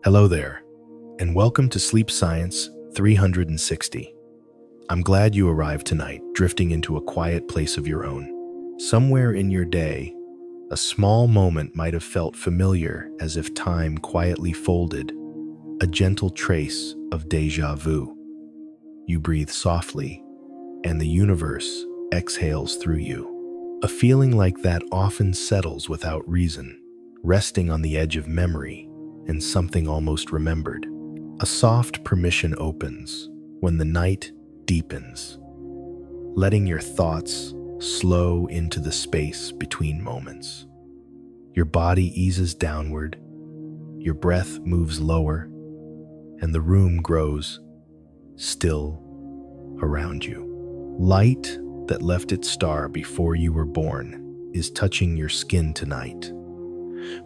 Hello there, and welcome to Sleep Science 360. I'm glad you arrived tonight, drifting into a quiet place of your own. Somewhere in your day, a small moment might have felt familiar, as if time quietly folded, a gentle trace of déjà vu. You breathe softly, and the universe exhales through you. A feeling like that often settles without reason, resting on the edge of memory and something almost remembered. A soft permission opens when the night deepens, letting your thoughts slow into the space between moments. Your body eases downward, your breath moves lower, and the room grows still around you. Light that left its star before you were born is touching your skin tonight.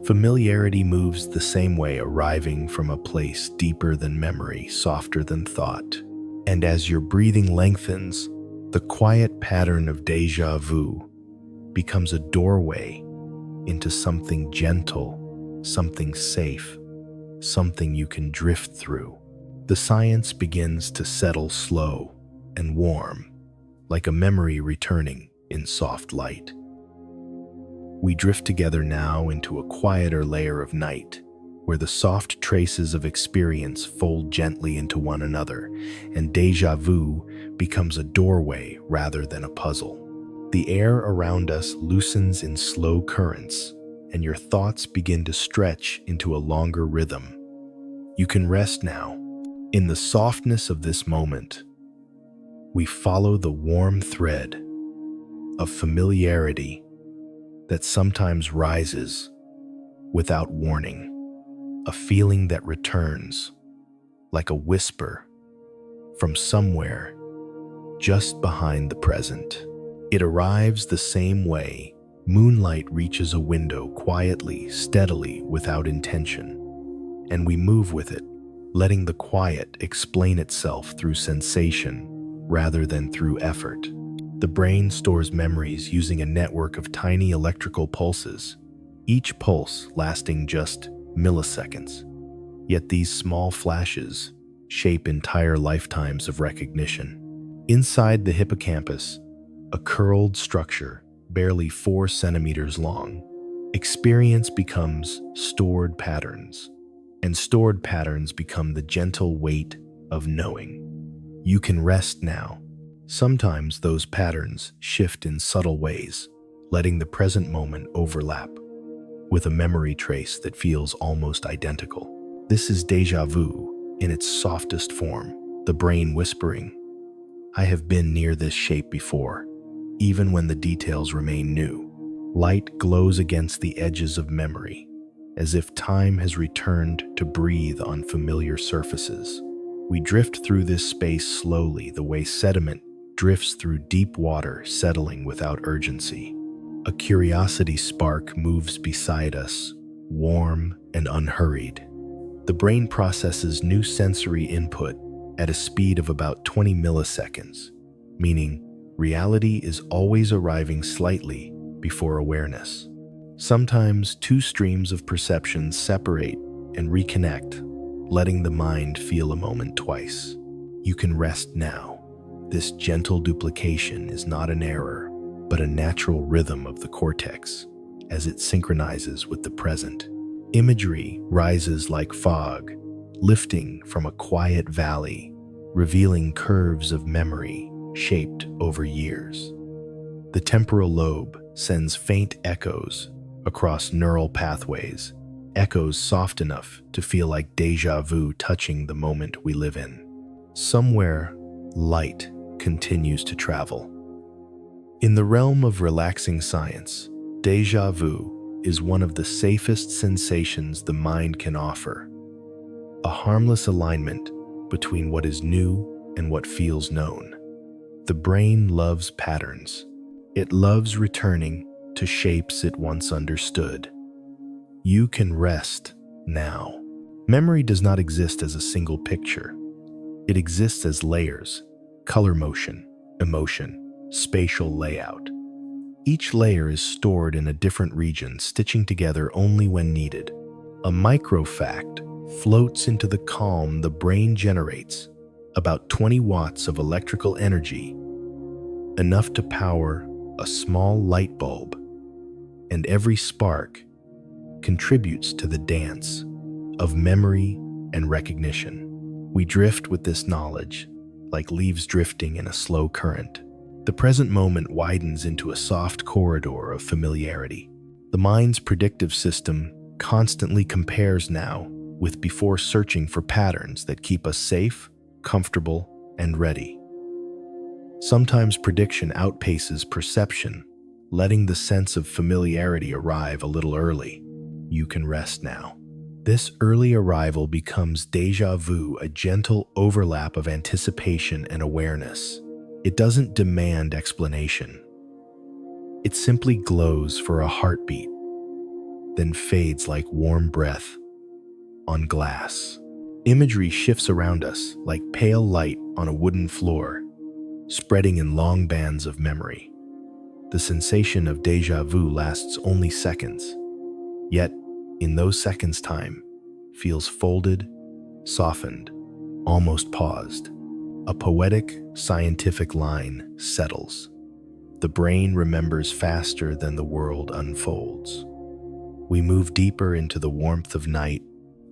Familiarity moves the same way, arriving from a place deeper than memory, softer than thought. And as your breathing lengthens, the quiet pattern of déjà vu becomes a doorway into something gentle, something safe, something you can drift through. The science begins to settle slow and warm, like a memory returning in soft light. We drift together now into a quieter layer of night, where the soft traces of experience fold gently into one another, and déjà vu becomes a doorway rather than a puzzle. The air around us loosens in slow currents, and your thoughts begin to stretch into a longer rhythm. You can rest now. In the softness of this moment, we follow the warm thread of familiarity that sometimes rises without warning, a feeling that returns like a whisper from somewhere just behind the present. It arrives the same way moonlight reaches a window, quietly, steadily, without intention, and we move with it, letting the quiet explain itself through sensation rather than through effort. The brain stores memories using a network of tiny electrical pulses, each pulse lasting just milliseconds. Yet these small flashes shape entire lifetimes of recognition. Inside the hippocampus, a curled structure barely 4 centimeters long, experience becomes stored patterns, and stored patterns become the gentle weight of knowing. You can rest now. Sometimes those patterns shift in subtle ways, letting the present moment overlap with a memory trace that feels almost identical. This is déjà vu in its softest form, the brain whispering, "I have been near this shape before," even when the details remain new. Light glows against the edges of memory, as if time has returned to breathe on familiar surfaces. We drift through this space slowly, the way sediment drifts through deep water, settling without urgency. A curiosity spark moves beside us, warm and unhurried. The brain processes new sensory input at a speed of about 20 milliseconds, meaning reality is always arriving slightly before awareness. Sometimes two streams of perception separate and reconnect, letting the mind feel a moment twice. You can rest now. This gentle duplication is not an error, but a natural rhythm of the cortex as it synchronizes with the present. Imagery rises like fog, lifting from a quiet valley, revealing curves of memory shaped over years. The temporal lobe sends faint echoes across neural pathways, echoes soft enough to feel like déjà vu touching the moment we live in. Somewhere, light continues to travel. In the realm of relaxing science, déjà vu is one of the safest sensations the mind can offer, a harmless alignment between what is new and what feels known. The brain loves patterns. It loves returning to shapes it once understood. You can rest now. Memory does not exist as a single picture. It exists as layers: color motion, emotion, spatial layout. Each layer is stored in a different region, stitching together only when needed. A microfact floats into the calm the brain generates, about 20 watts of electrical energy, enough to power a small light bulb, and every spark contributes to the dance of memory and recognition. We drift with this knowledge, like leaves drifting in a slow current. The present moment widens into a soft corridor of familiarity. The mind's predictive system constantly compares now with before, searching for patterns that keep us safe, comfortable, and ready. Sometimes prediction outpaces perception, letting the sense of familiarity arrive a little early. You can rest now. This early arrival becomes déjà vu, a gentle overlap of anticipation and awareness. It doesn't demand explanation. It simply glows for a heartbeat, then fades like warm breath on glass. Imagery shifts around us like pale light on a wooden floor, spreading in long bands of memory. The sensation of déjà vu lasts only seconds, yet in those seconds time feels folded, softened, almost paused. A poetic, scientific line settles. The brain remembers faster than the world unfolds. We move deeper into the warmth of night,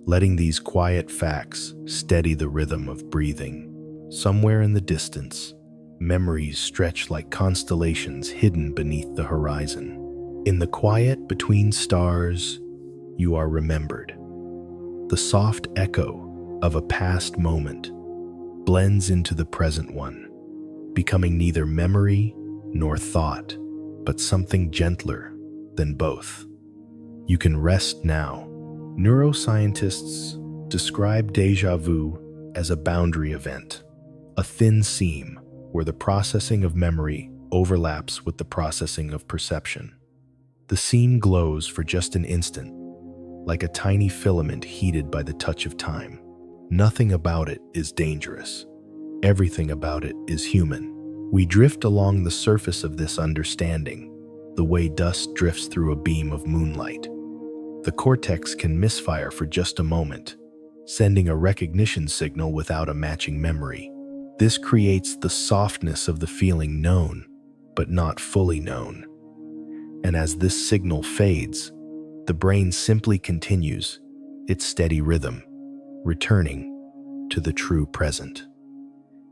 letting these quiet facts steady the rhythm of breathing. Somewhere in the distance, memories stretch like constellations hidden beneath the horizon. In the quiet between stars, you are remembered. The soft echo of a past moment blends into the present one, becoming neither memory nor thought, but something gentler than both. You can rest now. Neuroscientists describe déjà vu as a boundary event, a thin seam where the processing of memory overlaps with the processing of perception. The seam glows for just an instant, like a tiny filament heated by the touch of time. Nothing about it is dangerous. Everything about it is human. We drift along the surface of this understanding, the way dust drifts through a beam of moonlight. The cortex can misfire for just a moment, sending a recognition signal without a matching memory. This creates the softness of the feeling known, but not fully known. And as this signal fades, the brain simply continues its steady rhythm, returning to the true present.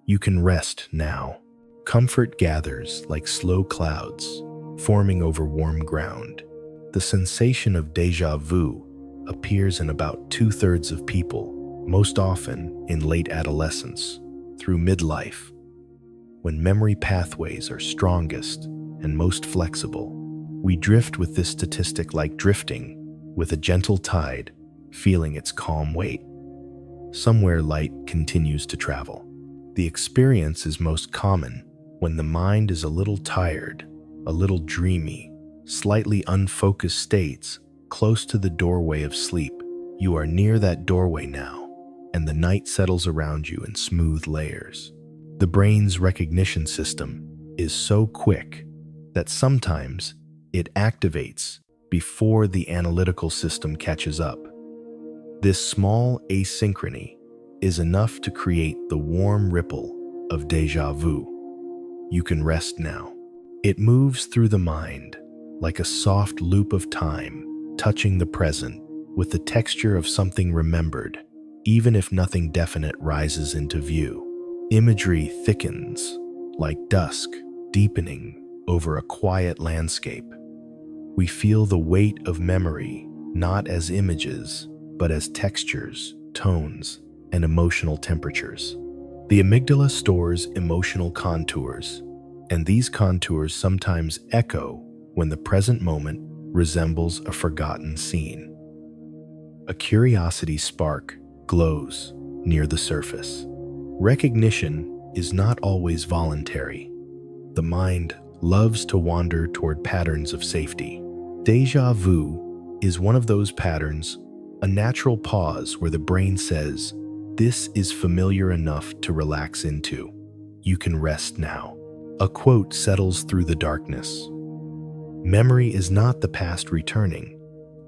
You can rest now. Comfort gathers like slow clouds, forming over warm ground. The sensation of déjà vu appears in about 2/3 of people, most often in late adolescence, through midlife, when memory pathways are strongest and most flexible. We drift with this statistic like drifting with a gentle tide, feeling its calm weight. Somewhere light continues to travel. The experience is most common when the mind is a little tired, a little dreamy, slightly unfocused states close to the doorway of sleep. You are near that doorway now, and the night settles around you in smooth layers. The brain's recognition system is so quick that sometimes it activates before the analytical system catches up. This small asynchrony is enough to create the warm ripple of déjà vu. You can rest now. It moves through the mind like a soft loop of time, touching the present with the texture of something remembered, even if nothing definite rises into view. Imagery thickens like dusk, deepening over a quiet landscape. We feel the weight of memory not as images, but as textures, tones, and emotional temperatures. The amygdala stores emotional contours, and these contours sometimes echo when the present moment resembles a forgotten scene. A curiosity spark glows near the surface. Recognition is not always voluntary. The mind loves to wander toward patterns of safety. Déjà vu is one of those patterns, a natural pause where the brain says, "This is familiar enough to relax into. You can rest now." A quote settles through the darkness. Memory is not the past returning.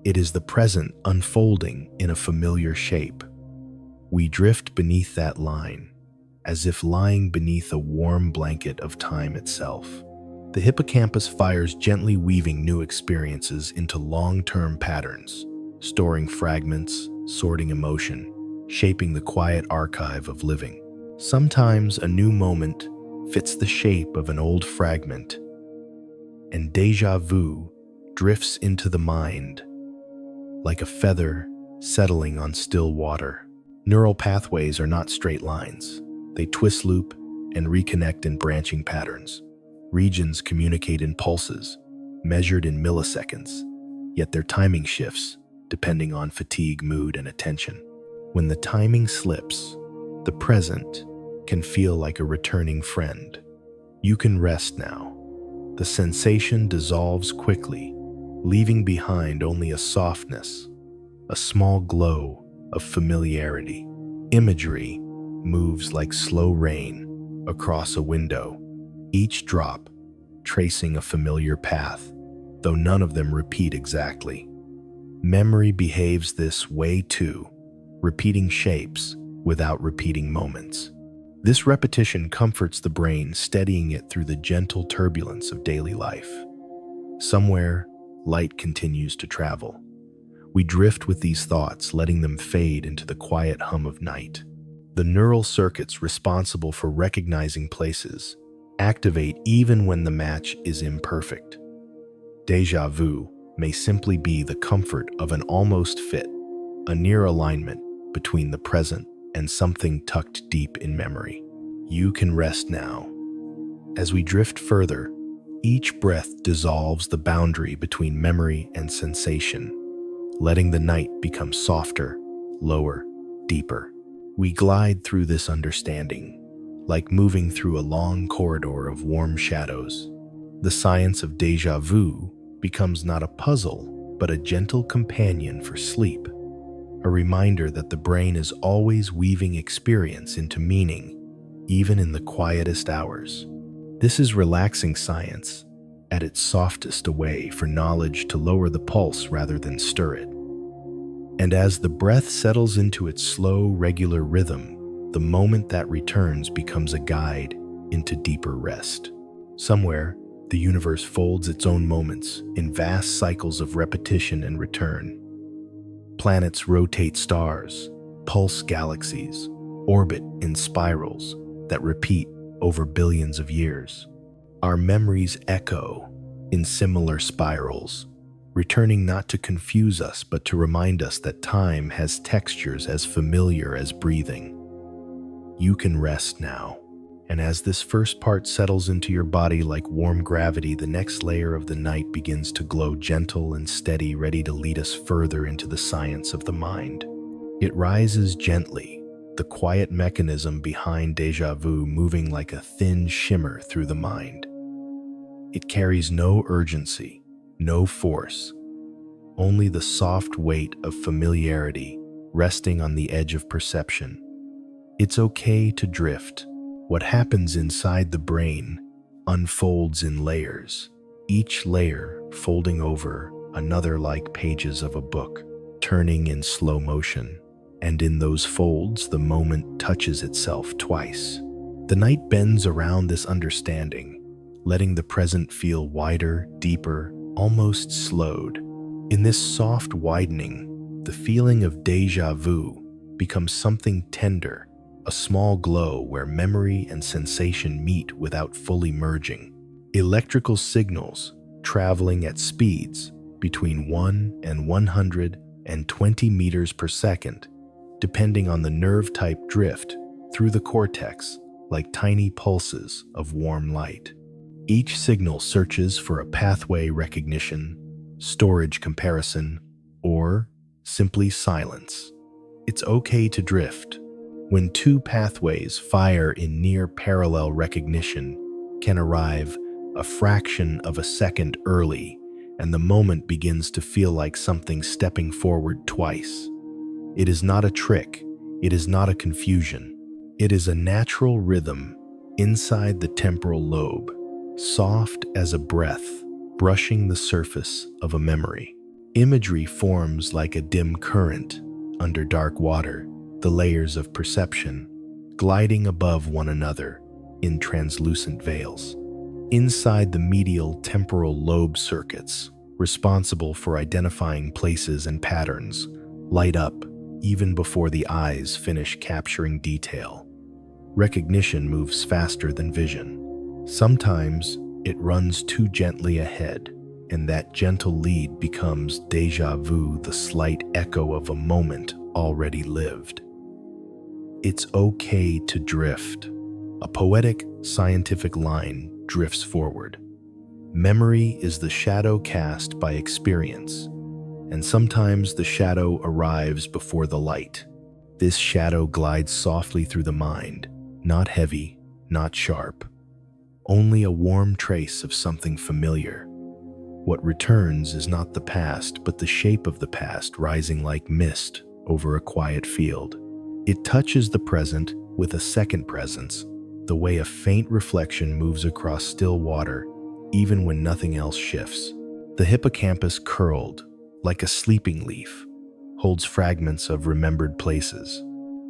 It is the present unfolding in a familiar shape. We drift beneath that line, as if lying beneath a warm blanket of time itself. The hippocampus fires gently, weaving new experiences into long-term patterns, storing fragments, sorting emotion, shaping the quiet archive of living. Sometimes a new moment fits the shape of an old fragment, and déjà vu drifts into the mind like a feather settling on still water. Neural pathways are not straight lines. They twist, loop, and reconnect in branching patterns. Regions communicate in pulses, measured in milliseconds, yet their timing shifts depending on fatigue, mood, and attention. When the timing slips, the present can feel like a returning friend. You can rest now. The sensation dissolves quickly, leaving behind only a softness, a small glow of familiarity. Imagery moves like slow rain across a window, each drop tracing a familiar path, though none of them repeat exactly. Memory behaves this way too, repeating shapes without repeating moments. This repetition comforts the brain, steadying it through the gentle turbulence of daily life. Somewhere, light continues to travel. We drift with these thoughts, letting them fade into the quiet hum of night. The neural circuits responsible for recognizing places activate even when the match is imperfect. Déjà vu may simply be the comfort of an almost fit, a near alignment between the present and something tucked deep in memory. You can rest now. As we drift further, each breath dissolves the boundary between memory and sensation, letting the night become softer, lower, deeper. We glide through this understanding, like moving through a long corridor of warm shadows. The science of déjà vu becomes not a puzzle, but a gentle companion for sleep, a reminder that the brain is always weaving experience into meaning, even in the quietest hours. This is relaxing science at its softest, a way for knowledge to lower the pulse rather than stir it. And as the breath settles into its slow, regular rhythm, the moment that returns becomes a guide into deeper rest. Somewhere, the universe folds its own moments in vast cycles of repetition and return. Planets rotate stars, pulse galaxies, orbit in spirals that repeat over billions of years. Our memories echo in similar spirals, returning not to confuse us but to remind us that time has textures as familiar as breathing. You can rest now. And as this first part settles into your body like warm gravity, the next layer of the night begins to glow, gentle and steady, ready to lead us further into the science of the mind. It rises gently, the quiet mechanism behind déjà vu moving like a thin shimmer through the mind. It carries no urgency, no force, only the soft weight of familiarity resting on the edge of perception. It's okay to drift. What happens inside the brain unfolds in layers, each layer folding over another like pages of a book, turning in slow motion. And in those folds, the moment touches itself twice. The night bends around this understanding, letting the present feel wider, deeper, almost slowed. In this soft widening, the feeling of déjà vu becomes something tender, a small glow where memory and sensation meet without fully merging. Electrical signals traveling at speeds between 1 and 120 meters per second, depending on the nerve type, drift through the cortex like tiny pulses of warm light. Each signal searches for a pathway recognition, storage comparison, or simply silence. It's okay to drift. When two pathways fire in near parallel, recognition can arrive a fraction of a second early, and the moment begins to feel like something stepping forward twice. It is not a trick. It is not a confusion. It is a natural rhythm inside the temporal lobe, soft as a breath, brushing the surface of a memory. Imagery forms like a dim current under dark water, the layers of perception, gliding above one another in translucent veils. Inside the medial temporal lobe circuits, responsible for identifying places and patterns, light up even before the eyes finish capturing detail. Recognition moves faster than vision. Sometimes it runs too gently ahead, and that gentle lead becomes déjà vu, the slight echo of a moment already lived. It's okay to drift. A poetic, scientific line drifts forward. Memory is the shadow cast by experience, and sometimes the shadow arrives before the light. This shadow glides softly through the mind, not heavy, not sharp, only a warm trace of something familiar. What returns is not the past, but the shape of the past rising like mist over a quiet field. It touches the present with a second presence, the way a faint reflection moves across still water, even when nothing else shifts. The hippocampus, curled like a sleeping leaf, holds fragments of remembered places.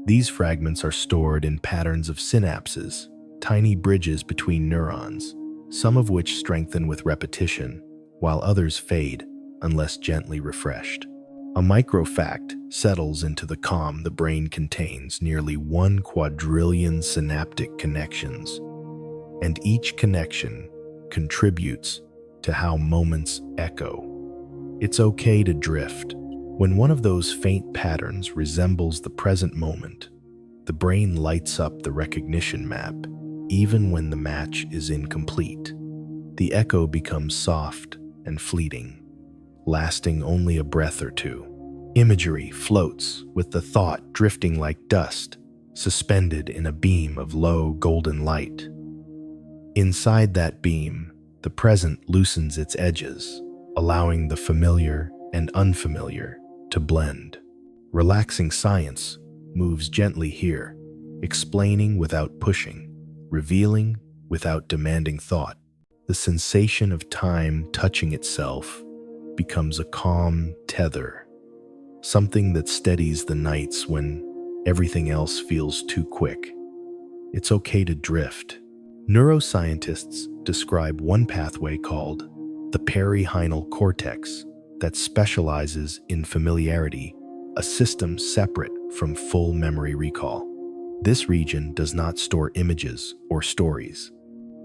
These fragments are stored in patterns of synapses, tiny bridges between neurons, some of which strengthen with repetition, while others fade unless gently refreshed. A microfact settles into the calm the brain contains nearly 1 quadrillion synaptic connections, and each connection contributes to how moments echo. It's okay to drift. When one of those faint patterns resembles the present moment, the brain lights up the recognition map, even when the match is incomplete. The echo becomes soft and fleeting, lasting only a breath or two. Imagery floats with the thought drifting like dust, suspended in a beam of low golden light. Inside that beam, the present loosens its edges, allowing the familiar and unfamiliar to blend. Relaxing science moves gently here, explaining without pushing, revealing without demanding thought. The sensation of time touching itself becomes a calm tether, something that steadies the nights when everything else feels too quick. It's okay to drift. Neuroscientists describe one pathway called the perihinal cortex that specializes in familiarity, a system separate from full memory recall. This region does not store images or stories.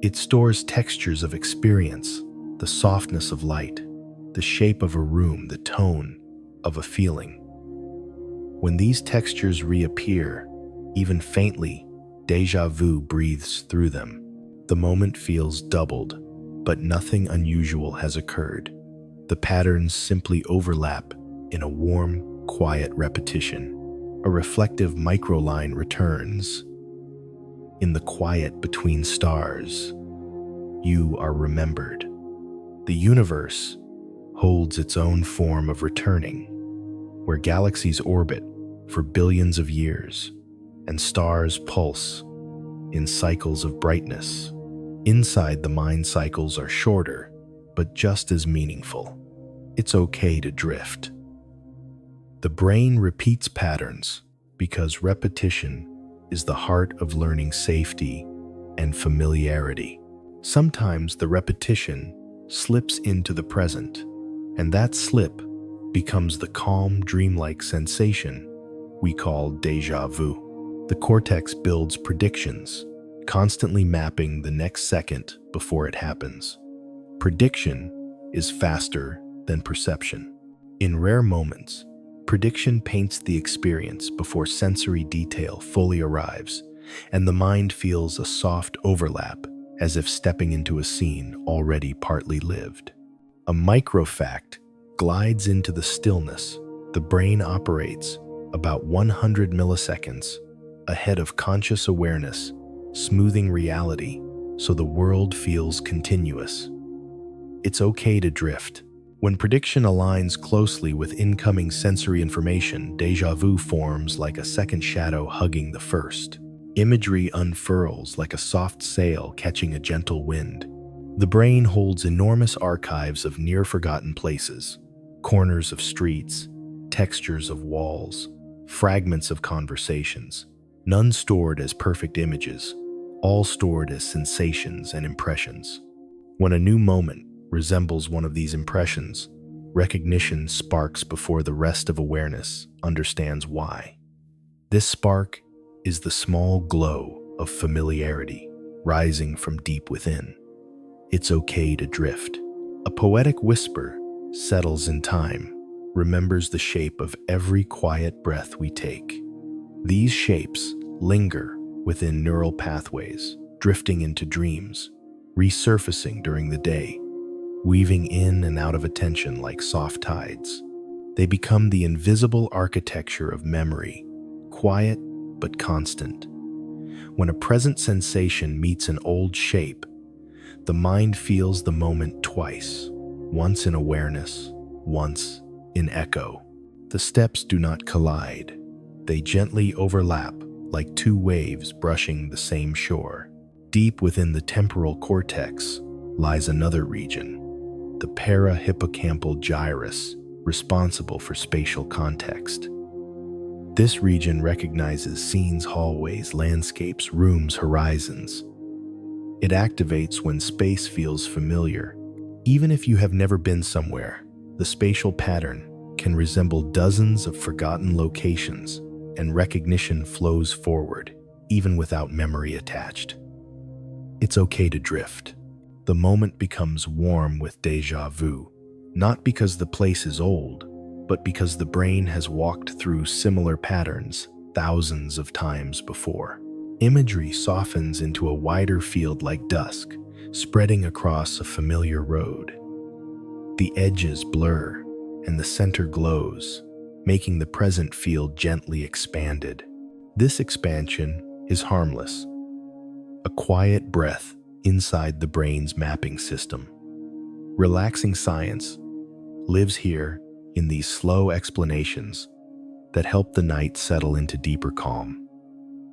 It stores textures of experience, the softness of light, the shape of a room, the tone of a feeling. When these textures reappear, even faintly, déjà vu breathes through them. The moment feels doubled, but nothing unusual has occurred. The patterns simply overlap in a warm, quiet repetition. A reflective microline returns. In the quiet between stars, you are remembered. The universe holds its own form of returning, where galaxies orbit for billions of years and stars pulse in cycles of brightness. Inside, the mind cycles are shorter, but just as meaningful. It's okay to drift. The brain repeats patterns because repetition is the heart of learning safety and familiarity. Sometimes the repetition slips into the present, and that slip becomes the calm, dreamlike sensation we call déjà vu. The cortex builds predictions, constantly mapping the next second before it happens. Prediction is faster than perception. In rare moments, prediction paints the experience before sensory detail fully arrives, and the mind feels a soft overlap, as if stepping into a scene already partly lived. A microfact glides into the stillness. The brain operates about 100 milliseconds ahead of conscious awareness, smoothing reality so the world feels continuous. It's okay to drift. When prediction aligns closely with incoming sensory information, déjà vu forms like a second shadow hugging the first. Imagery unfurls like a soft sail catching a gentle wind. The brain holds enormous archives of near-forgotten places, corners of streets, textures of walls, fragments of conversations, none stored as perfect images, all stored as sensations and impressions. When a new moment resembles one of these impressions, recognition sparks before the rest of awareness understands why. This spark is the small glow of familiarity rising from deep within. It's okay to drift. A poetic whisper settles in time, remembers the shape of every quiet breath we take. These shapes linger within neural pathways, drifting into dreams, resurfacing during the day, weaving in and out of attention like soft tides. They become the invisible architecture of memory, quiet but constant. When a present sensation meets an old shape, the mind feels the moment twice, once in awareness, once in echo. The steps do not collide. They gently overlap like two waves brushing the same shore. Deep within the temporal cortex lies another region, the para-hippocampal gyrus, responsible for spatial context. This region recognizes scenes, hallways, landscapes, rooms, horizons. It activates when space feels familiar. Even if you have never been somewhere, the spatial pattern can resemble dozens of forgotten locations, and recognition flows forward, even without memory attached. It's okay to drift. The moment becomes warm with déjà vu, not because the place is old, but because the brain has walked through similar patterns thousands of times before. Imagery softens into a wider field like dusk, spreading across a familiar road. The edges blur, and the center glows, making the present feel gently expanded. This expansion is harmless, a quiet breath inside the brain's mapping system. Relaxing science lives here in these slow explanations that help the night settle into deeper calm.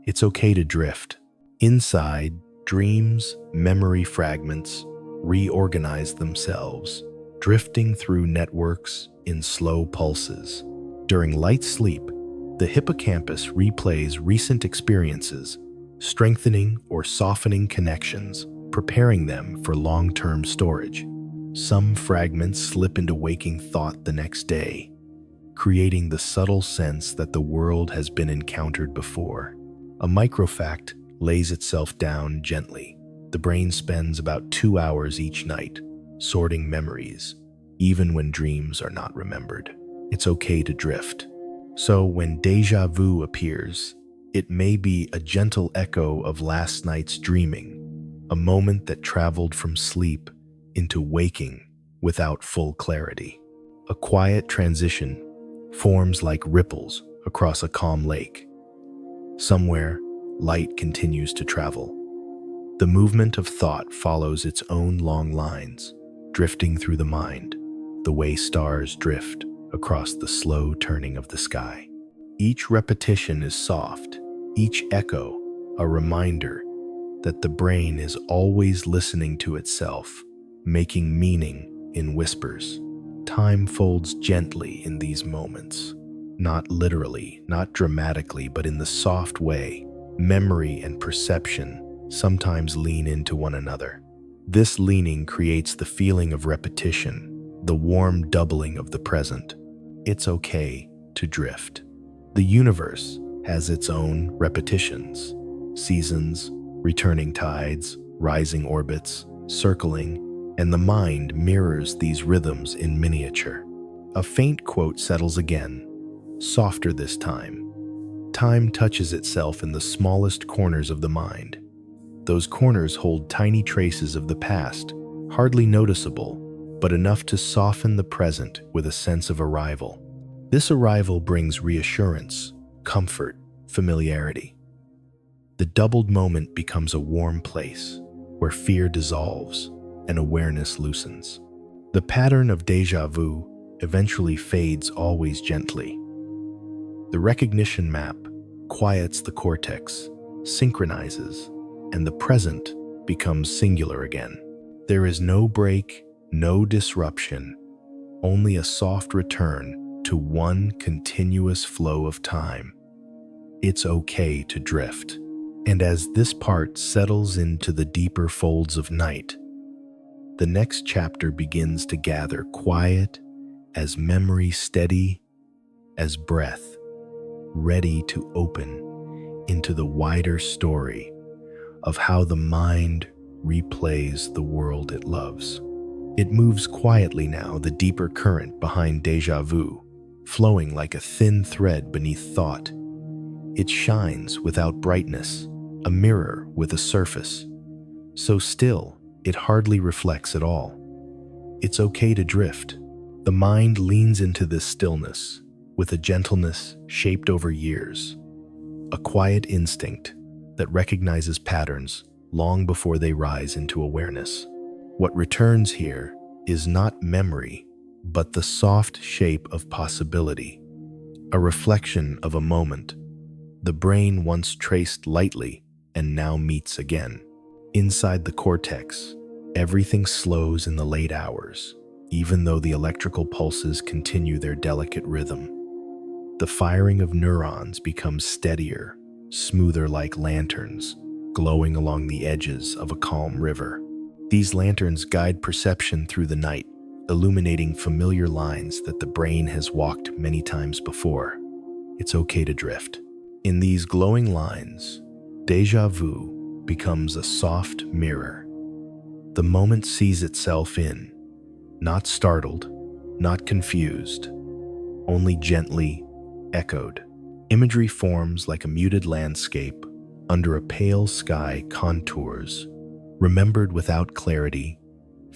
It's okay to drift. Inside, dreams, memory fragments reorganize themselves, drifting through networks in slow pulses. During light sleep, the hippocampus replays recent experiences, strengthening or softening connections, preparing them for long-term storage. Some fragments slip into waking thought the next day, creating the subtle sense that the world has been encountered before. A microfact lays itself down gently. The brain spends about 2 hours each night, sorting memories, even when dreams are not remembered. It's okay to drift. So when déjà vu appears, it may be a gentle echo of last night's dreaming, a moment that traveled from sleep into waking without full clarity. A quiet transition forms like ripples across a calm lake. Somewhere, light continues to travel. The movement of thought follows its own long lines, drifting through the mind, the way stars drift across the slow turning of the sky. Each repetition is soft, each echo a reminder that the brain is always listening to itself, making meaning in whispers. Time folds gently in these moments, not literally, not dramatically, but in the soft way. Memory and perception sometimes lean into one another. This leaning creates the feeling of repetition, the warm doubling of the present. It's okay to drift. The universe has its own repetitions, seasons, returning tides, rising orbits, circling, and the mind mirrors these rhythms in miniature. A faint quote settles again, softer this time. Time touches itself in the smallest corners of the mind. Those corners hold tiny traces of the past, hardly noticeable, but enough to soften the present with a sense of arrival. This arrival brings reassurance, comfort, familiarity. The doubled moment becomes a warm place where fear dissolves and awareness loosens. The pattern of déjà vu eventually fades, always gently. The recognition map quiets the cortex, synchronizes, and the present becomes singular again. There is no break, no disruption, only a soft return to one continuous flow of time. It's okay to drift. And as this part settles into the deeper folds of night, the next chapter begins to gather, quiet as memory, steady as breath, ready to open into the wider story of how the mind replays the world it loves. It moves quietly now, the deeper current behind déjà vu, flowing like a thin thread beneath thought. It shines without brightness, a mirror with a surface. So still, it hardly reflects at all. It's okay to drift. The mind leans into this stillness with a gentleness shaped over years, a quiet instinct that recognizes patterns long before they rise into awareness. What returns here is not memory, but the soft shape of possibility, a reflection of a moment the brain once traced lightly and now meets again. Inside the cortex, everything slows in the late hours, even though the electrical pulses continue their delicate rhythm. The firing of neurons becomes steadier, smoother like lanterns, glowing along the edges of a calm river. These lanterns guide perception through the night, illuminating familiar lines that the brain has walked many times before. It's okay to drift. In these glowing lines, déjà vu becomes a soft mirror. The moment sees itself in, not startled, not confused, only gently echoed. Imagery forms like a muted landscape under a pale sky, contours remembered without clarity,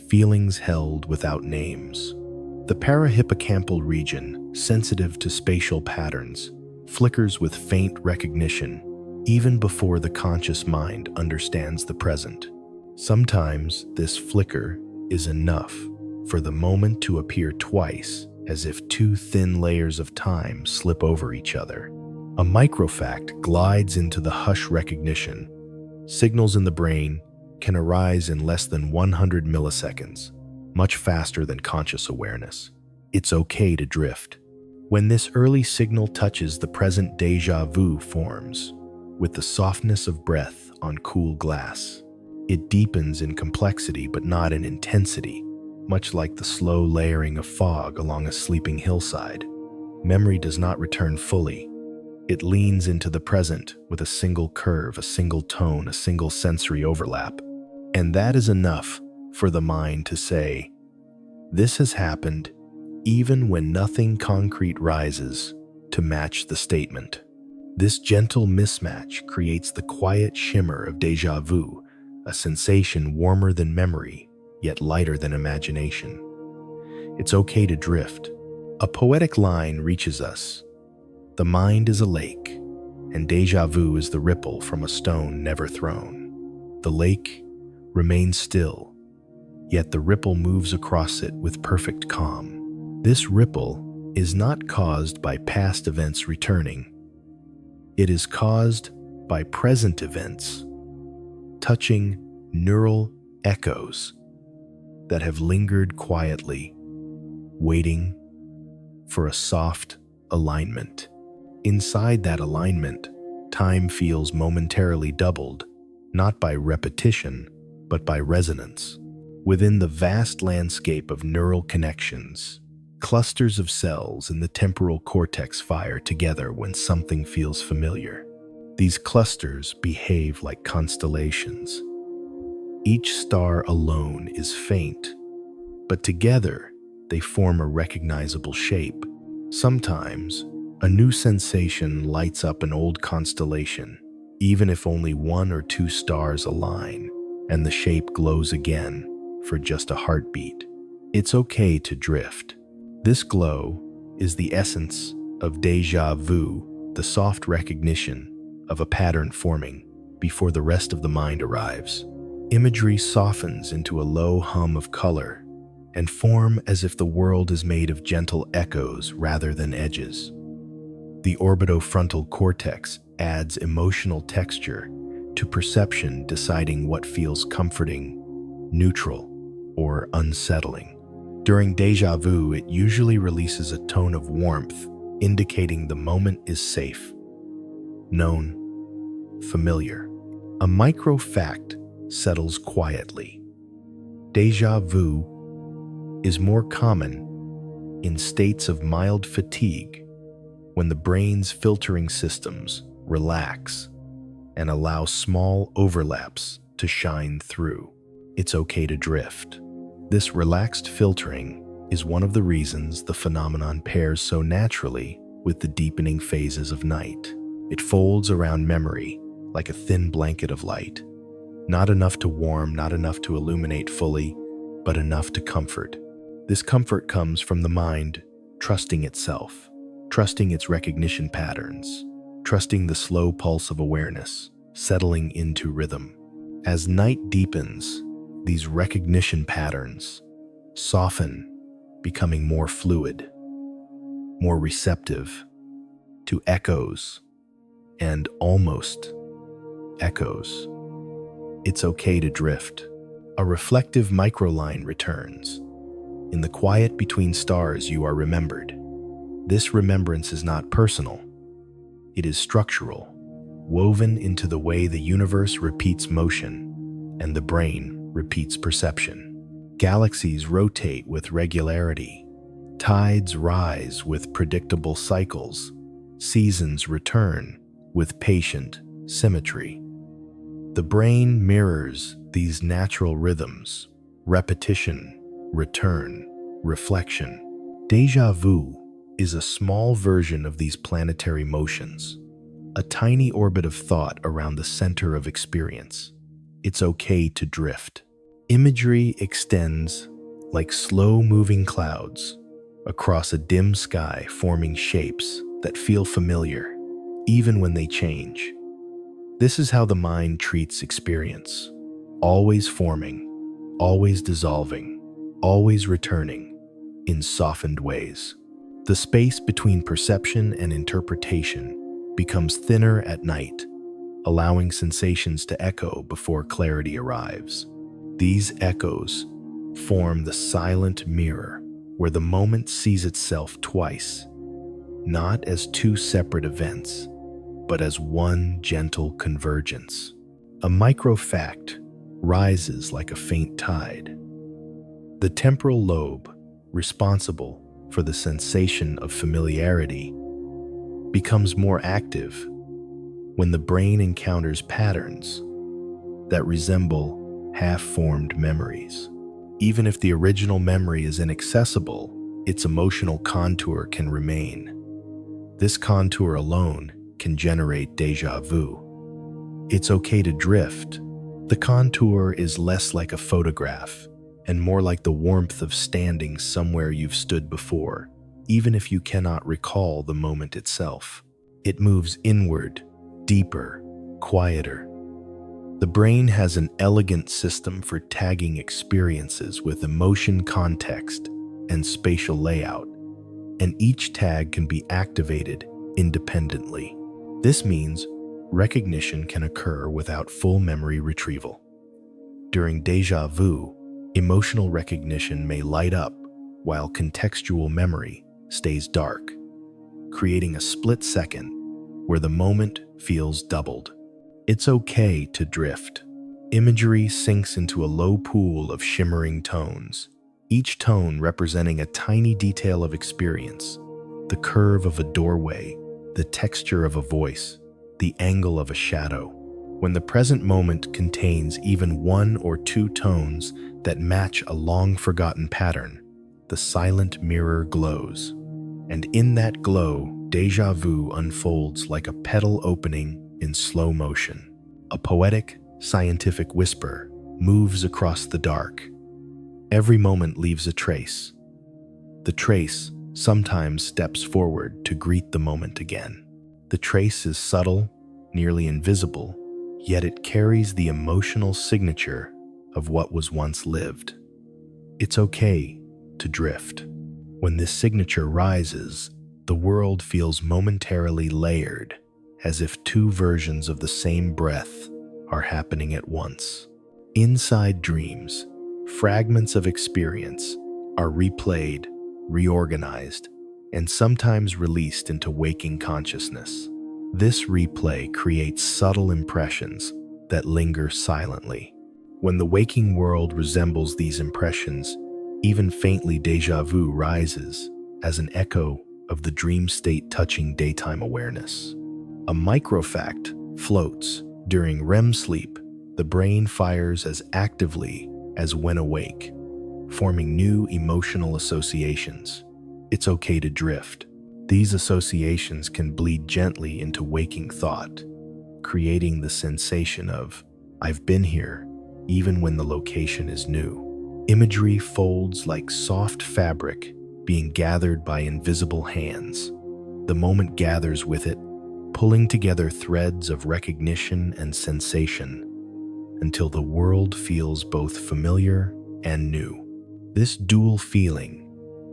feelings held without names. The parahippocampal region, sensitive to spatial patterns, flickers with faint recognition even before the conscious mind understands the present. Sometimes this flicker is enough for the moment to appear twice, as if two thin layers of time slip over each other. A microfact glides into the hush recognition. Signals in the brain can arise in less than 100 milliseconds, much faster than conscious awareness. It's okay to drift. When this early signal touches the present, déjà vu forms with the softness of breath on cool glass. It deepens in complexity but not in intensity, much like the slow layering of fog along a sleeping hillside. Memory does not return fully. It leans into the present with a single curve, a single tone, a single sensory overlap. And that is enough for the mind to say, this has happened even when nothing concrete rises to match the statement. This gentle mismatch creates the quiet shimmer of déjà vu, a sensation warmer than memory, yet lighter than imagination. It's okay to drift. A poetic line reaches us. The mind is a lake, and déjà vu is the ripple from a stone never thrown. The lake remains still, yet the ripple moves across it with perfect calm. This ripple is not caused by past events returning. It is caused by present events, touching neural echoes that have lingered quietly, waiting for a soft alignment. Inside that alignment, time feels momentarily doubled, not by repetition, but by resonance. Within the vast landscape of neural connections, clusters of cells in the temporal cortex fire together when something feels familiar. These clusters behave like constellations. Each star alone is faint, but together they form a recognizable shape. Sometimes, a new sensation lights up an old constellation, even if only one or two stars align, and the shape glows again for just a heartbeat. It's okay to drift. This glow is the essence of déjà vu, the soft recognition of a pattern forming before the rest of the mind arrives. Imagery softens into a low hum of color and form as if the world is made of gentle echoes rather than edges. The orbitofrontal cortex adds emotional texture to perception, deciding what feels comforting, neutral, or unsettling. During déjà vu, it usually releases a tone of warmth, indicating the moment is safe, known, familiar. A micro fact settles quietly. Déjà vu is more common in states of mild fatigue, when the brain's filtering systems relax and allow small overlaps to shine through. It's okay to drift. This relaxed filtering is one of the reasons the phenomenon pairs so naturally with the deepening phases of night. It folds around memory like a thin blanket of light. Not enough to warm, not enough to illuminate fully, but enough to comfort. This comfort comes from the mind trusting itself, trusting its recognition patterns, trusting the slow pulse of awareness, settling into rhythm. As night deepens, these recognition patterns soften, becoming more fluid, more receptive to echoes and almost echoes. It's okay to drift. A reflective microline returns. In the quiet between stars, you are remembered. This remembrance is not personal. It is structural, woven into the way the universe repeats motion and the brain repeats perception. Galaxies rotate with regularity. Tides rise with predictable cycles. Seasons return with patient symmetry. The brain mirrors these natural rhythms: repetition, return, reflection. Déjà vu is a small version of these planetary motions, a tiny orbit of thought around the center of experience. It's okay to drift. Imagery extends like slow-moving clouds across a dim sky, forming shapes that feel familiar, even when they change. This is how the mind treats experience: always forming, always dissolving, always returning in softened ways. The space between perception and interpretation becomes thinner at night, allowing sensations to echo before clarity arrives. These echoes form the silent mirror where the moment sees itself twice, not as two separate events, but as one gentle convergence. A microfact rises like a faint tide. The temporal lobe, responsible for the sensation of familiarity, becomes more active when the brain encounters patterns that resemble half-formed memories. Even if the original memory is inaccessible, its emotional contour can remain. This contour alone can generate déjà vu. It's okay to drift. The contour is less like a photograph and more like the warmth of standing somewhere you've stood before, even if you cannot recall the moment itself. It moves inward, deeper, quieter. The brain has an elegant system for tagging experiences with emotion, context, and spatial layout, and each tag can be activated independently. This means recognition can occur without full memory retrieval. During déjà vu, emotional recognition may light up while contextual memory stays dark, creating a split second where the moment feels doubled. It's okay to drift. Imagery sinks into a low pool of shimmering tones, each tone representing a tiny detail of experience: the curve of a doorway, the texture of a voice, the angle of a shadow. When the present moment contains even one or two tones that match a long-forgotten pattern, the silent mirror glows. And in that glow, déjà vu unfolds like a petal opening in slow motion. A poetic, scientific whisper moves across the dark. Every moment leaves a trace. The trace sometimes steps forward to greet the moment again. The trace is subtle, nearly invisible, yet it carries the emotional signature of what was once lived. It's okay to drift. When this signature rises, the world feels momentarily layered, as if two versions of the same breath are happening at once. Inside dreams, fragments of experience are replayed, reorganized, and sometimes released into waking consciousness. This replay creates subtle impressions that linger silently. When the waking world resembles these impressions, even faintly déjà vu rises as an echo of the dream state touching daytime awareness. A microfact floats. During REM sleep, the brain fires as actively as when awake, forming new emotional associations. It's okay to drift. These associations can bleed gently into waking thought, creating the sensation of, "I've been here," even when the location is new. Imagery folds like soft fabric being gathered by invisible hands. The moment gathers with it, pulling together threads of recognition and sensation until the world feels both familiar and new. This dual feeling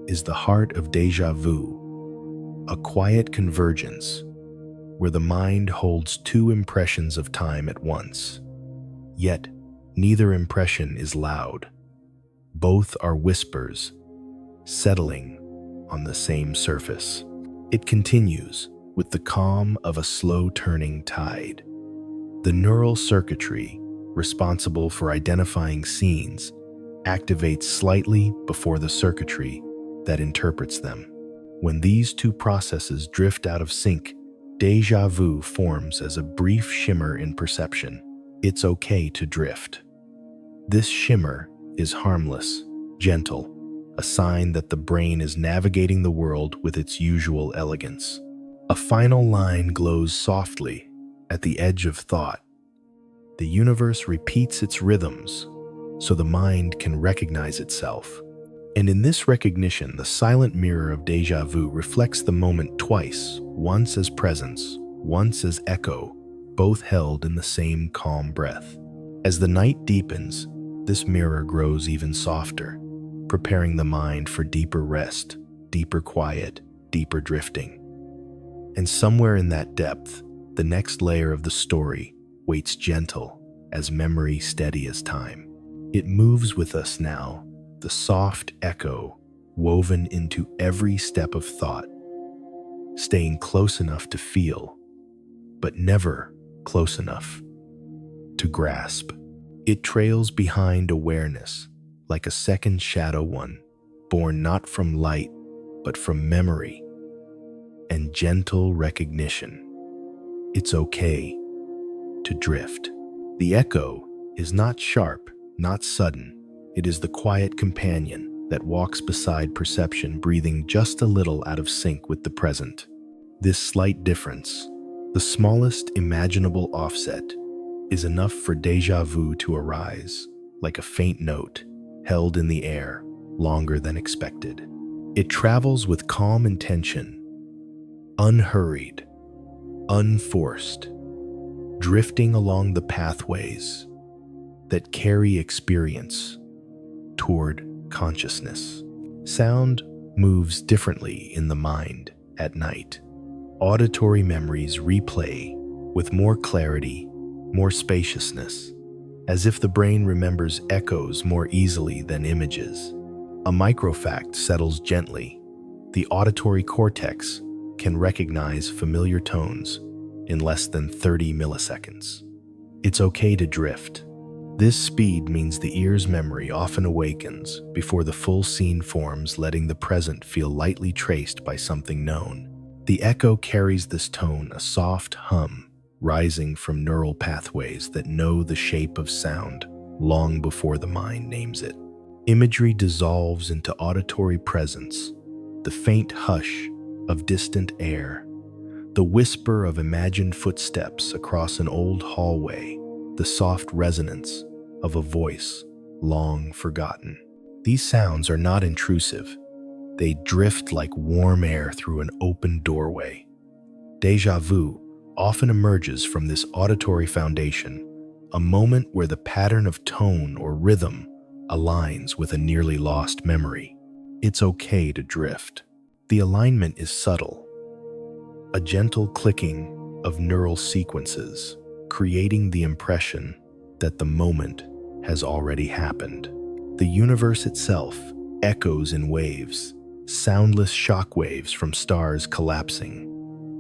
is the heart of déjà vu, a quiet convergence where the mind holds two impressions of time at once. Yet, neither impression is loud. Both are whispers, settling on the same surface. It continues with the calm of a slow-turning tide. The neural circuitry, responsible for identifying scenes, activates slightly before the circuitry that interprets them. When these two processes drift out of sync, déjà vu forms as a brief shimmer in perception. It's okay to drift. This shimmer is harmless, gentle, a sign that the brain is navigating the world with its usual elegance. A final line glows softly at the edge of thought. The universe repeats its rhythms so the mind can recognize itself. And in this recognition, the silent mirror of déjà vu reflects the moment twice, once as presence, once as echo, both held in the same calm breath. As the night deepens, this mirror grows even softer, preparing the mind for deeper rest, deeper quiet, deeper drifting. And somewhere in that depth, the next layer of the story waits gentle as memory, steady as time. It moves with us now, the soft echo woven into every step of thought, staying close enough to feel, but never close enough to grasp. It trails behind awareness like a second shadow one, born not from light, but from memory and gentle recognition. It's okay to drift. The echo is not sharp, not sudden. It is the quiet companion that walks beside perception, breathing just a little out of sync with the present. This slight difference, the smallest imaginable offset, is enough for déjà vu to arise, like a faint note held in the air longer than expected. It travels with calm intention, unhurried, unforced, drifting along the pathways that carry experience toward consciousness. Sound moves differently in the mind at night. Auditory memories replay with more clarity, more spaciousness, as if the brain remembers echoes more easily than images. A microfact settles gently. The auditory cortex can recognize familiar tones in less than 30 milliseconds. It's okay to drift. This speed means the ear's memory often awakens before the full scene forms, letting the present feel lightly traced by something known. The echo carries this tone, a soft hum, rising from neural pathways that know the shape of sound long before the mind names it. Imagery dissolves into auditory presence, the faint hush of distant air, the whisper of imagined footsteps across an old hallway, the soft resonance of a voice long forgotten. These sounds are not intrusive. They drift like warm air through an open doorway. Déjà vu often emerges from this auditory foundation, a moment where the pattern of tone or rhythm aligns with a nearly lost memory. It's okay to drift. The alignment is subtle, a gentle clicking of neural sequences, creating the impression that the moment has already happened. The universe itself echoes in waves, soundless shock waves from stars collapsing,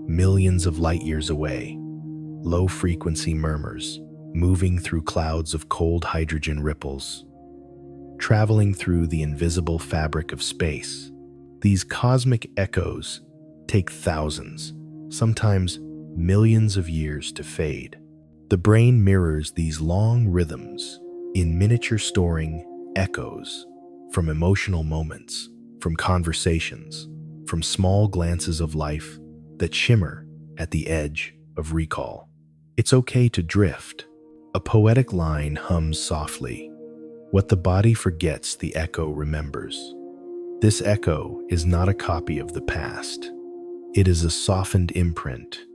millions of light years away, low-frequency murmurs, moving through clouds of cold hydrogen ripples, traveling through the invisible fabric of space. These cosmic echoes take thousands, sometimes millions of years to fade. The brain mirrors these long rhythms in miniature, storing echoes from emotional moments, from conversations, from small glances of life that shimmer at the edge of recall. It's okay to drift. A poetic line hums softly. What the body forgets, the echo remembers. This echo is not a copy of the past. It is a softened imprint.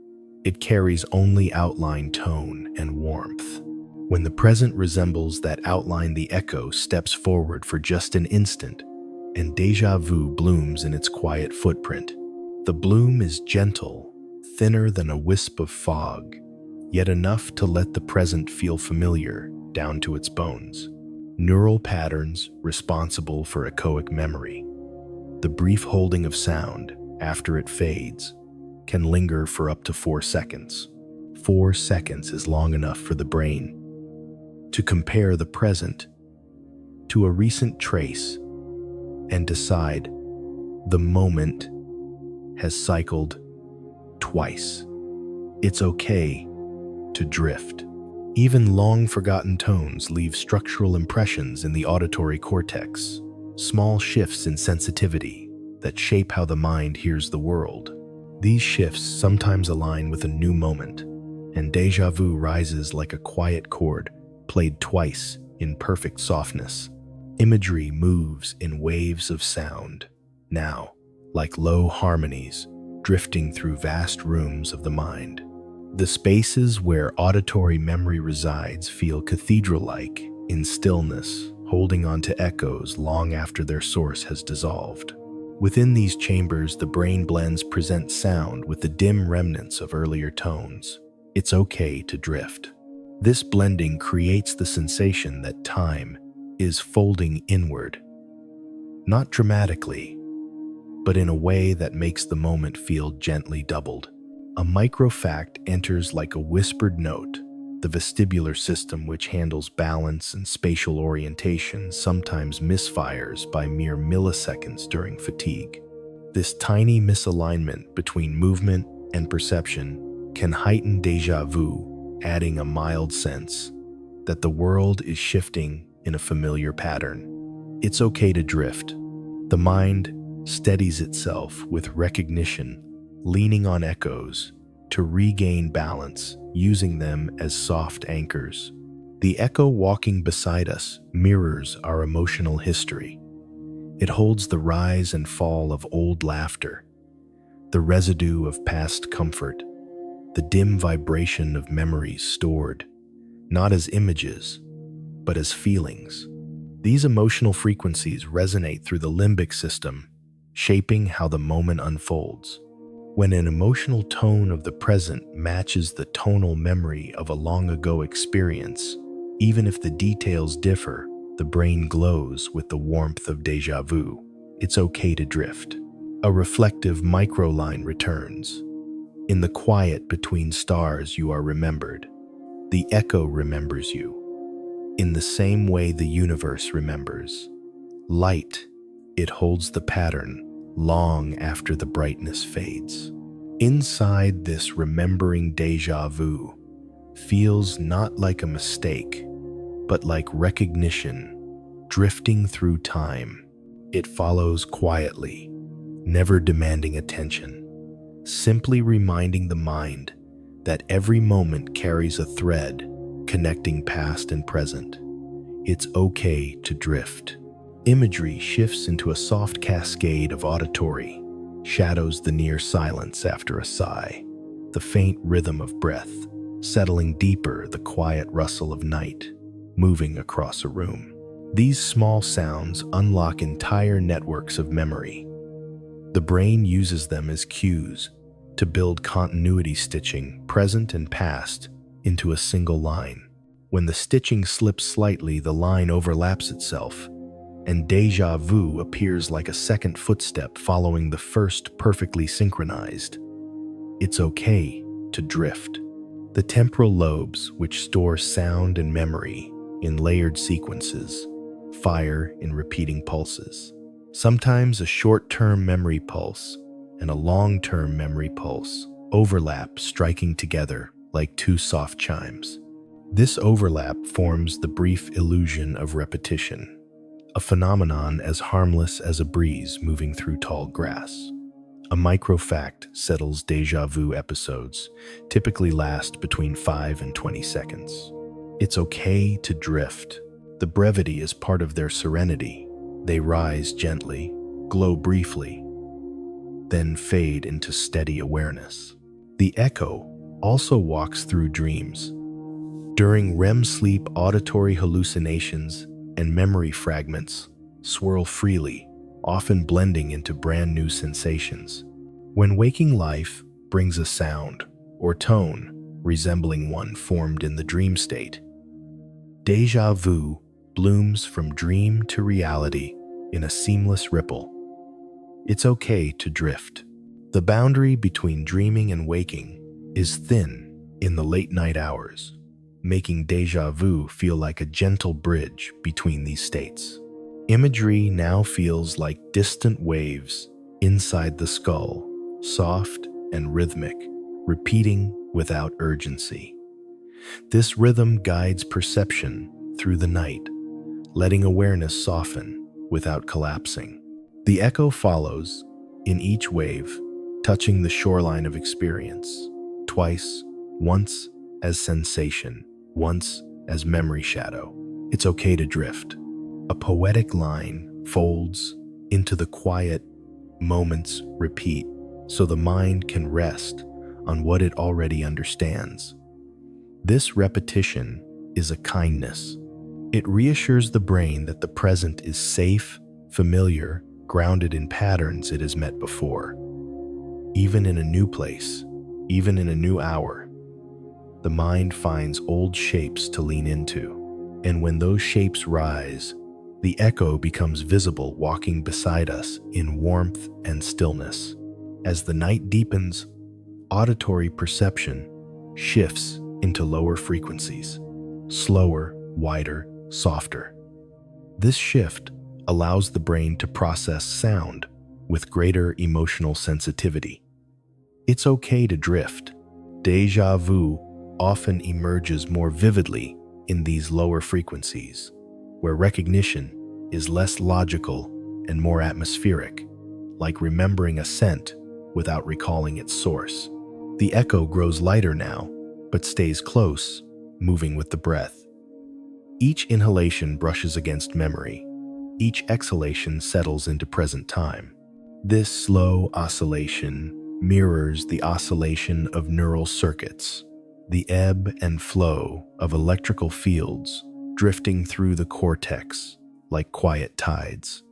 It carries only outline, tone, and warmth. When the present resembles that outline, the echo steps forward for just an instant, and déjà vu blooms in its quiet footprint. The bloom is gentle, thinner than a wisp of fog, yet enough to let the present feel familiar down to its bones. Neural patterns responsible for echoic memory. The brief holding of sound after it fades can linger for up to 4 seconds. 4 seconds is long enough for the brain to compare the present to a recent trace and decide the moment has cycled twice. It's okay to drift. Even long-forgotten tones leave structural impressions in the auditory cortex, small shifts in sensitivity that shape how the mind hears the world. These shifts sometimes align with a new moment, and déjà vu rises like a quiet chord played twice in perfect softness. Imagery moves in waves of sound, now like low harmonies drifting through vast rooms of the mind. The spaces where auditory memory resides feel cathedral-like in stillness, holding on to echoes long after their source has dissolved. Within these chambers, the brain blends present sound with the dim remnants of earlier tones. It's okay to drift. This blending creates the sensation that time is folding inward, not dramatically, but in a way that makes the moment feel gently doubled. A microfact enters like a whispered note. The vestibular system, which handles balance and spatial orientation, sometimes misfires by mere milliseconds during fatigue. This tiny misalignment between movement and perception can heighten déjà vu, adding a mild sense that the world is shifting in a familiar pattern. It's okay to drift. The mind steadies itself with recognition, leaning on echoes to regain balance, using them as soft anchors. The echo walking beside us mirrors our emotional history. It holds the rise and fall of old laughter, the residue of past comfort, the dim vibration of memories stored, not as images, but as feelings. These emotional frequencies resonate through the limbic system, shaping how the moment unfolds. When an emotional tone of the present matches the tonal memory of a long-ago experience, even if the details differ, the brain glows with the warmth of déjà vu. It's okay to drift. A reflective microline returns. In the quiet between stars, you are remembered. The echo remembers you. In the same way the universe remembers. Light, it holds the pattern long after the brightness fades. Inside this remembering, déjà vu feels not like a mistake, but like recognition, drifting through time. It follows quietly, never demanding attention, simply reminding the mind that every moment carries a thread connecting past and present. It's okay to drift. Imagery shifts into a soft cascade of auditory, shadows the near silence after a sigh, the faint rhythm of breath, settling deeper, the quiet rustle of night, moving across a room. These small sounds unlock entire networks of memory. The brain uses them as cues to build continuity, stitching present and past into a single line. When the stitching slips slightly, the line overlaps itself, and déjà vu appears like a second footstep following the first perfectly synchronized. It's okay to drift. The temporal lobes, which store sound and memory in layered sequences, fire in repeating pulses. Sometimes a short-term memory pulse and a long-term memory pulse overlap, striking together like two soft chimes. This overlap forms the brief illusion of repetition, a phenomenon as harmless as a breeze moving through tall grass. A micro-fact settles déjà vu episodes typically last between 5 and 20 seconds. It's okay to drift. The brevity is part of their serenity. They rise gently, glow briefly, then fade into steady awareness. The echo also walks through dreams. During REM sleep, auditory hallucinations and memory fragments swirl freely, often blending into brand new sensations. When waking life brings a sound or tone resembling one formed in the dream state, déjà vu blooms from dream to reality in a seamless ripple. It's okay to drift. The boundary between dreaming and waking is thin in the late night hours, making déjà vu feel like a gentle bridge between these states. Imagery now feels like distant waves inside the skull, soft and rhythmic, repeating without urgency. This rhythm guides perception through the night, letting awareness soften without collapsing. The echo follows in each wave, touching the shoreline of experience, twice, once as sensation, once as memory shadow. It's okay to drift. A poetic line folds into the quiet, moments repeat, so the mind can rest on what it already understands. This repetition is a kindness. It reassures the brain that the present is safe, familiar, grounded in patterns it has met before. Even in a new place, even in a new hour, the mind finds old shapes to lean into. And when those shapes rise, the echo becomes visible, walking beside us in warmth and stillness. As the night deepens, auditory perception shifts into lower frequencies, slower, wider, softer. This shift allows the brain to process sound with greater emotional sensitivity. It's okay to drift. Déjà vu often emerges more vividly in these lower frequencies, where recognition is less logical and more atmospheric, like remembering a scent without recalling its source. The echo grows lighter now, but stays close, moving with the breath. Each inhalation brushes against memory. Each exhalation settles into present time. This slow oscillation mirrors the oscillation of neural circuits, the ebb and flow of electrical fields drifting through the cortex like quiet tides.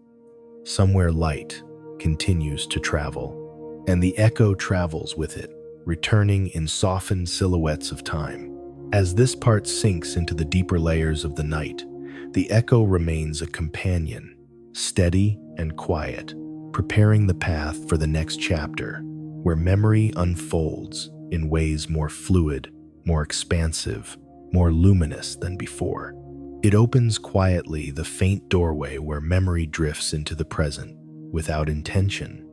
Somewhere light continues to travel, and the echo travels with it, returning in softened silhouettes of time. As this part sinks into the deeper layers of the night, the echo remains a companion, steady and quiet, preparing the path for the next chapter, where memory unfolds in ways more fluid, more expansive, more luminous than before. It opens quietly, the faint doorway where memory drifts into the present, without intention,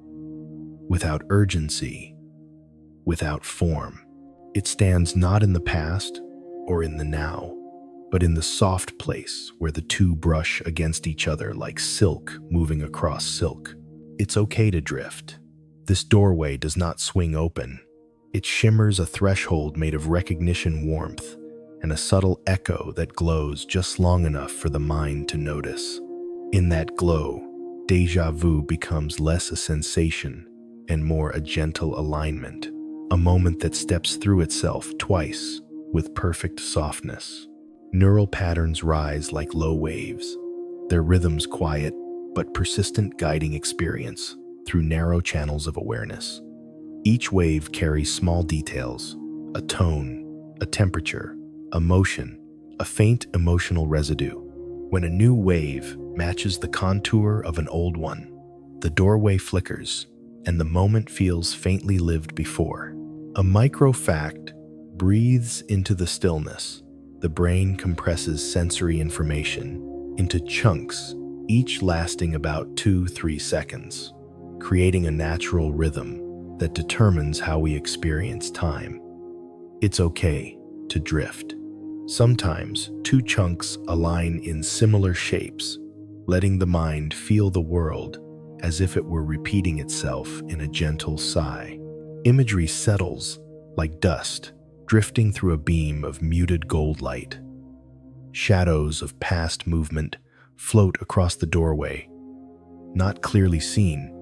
without urgency, without form. It stands not in the past or in the now, but in the soft place where the two brush against each other like silk moving across silk. It's okay to drift. This doorway does not swing open. It shimmers, a threshold made of recognition warmth and a subtle echo that glows just long enough for the mind to notice. In that glow, déjà vu becomes less a sensation and more a gentle alignment, a moment that steps through itself twice with perfect softness. Neural patterns rise like low waves, their rhythms quiet but persistent, guiding experience through narrow channels of awareness. Each wave carries small details, a tone, a temperature, a motion, a faint emotional residue. When a new wave matches the contour of an old one. The doorway flickers, and the moment feels faintly lived before. A micro-fact breathes into the stillness. The brain compresses sensory information into chunks, each lasting about 2-3 seconds, creating a natural rhythm that determines how we experience time. It's okay to drift. Sometimes two chunks align in similar shapes, letting the mind feel the world as if it were repeating itself in a gentle sigh. Imagery settles like dust, drifting through a beam of muted gold light. Shadows of past movement float across the doorway, not clearly seen,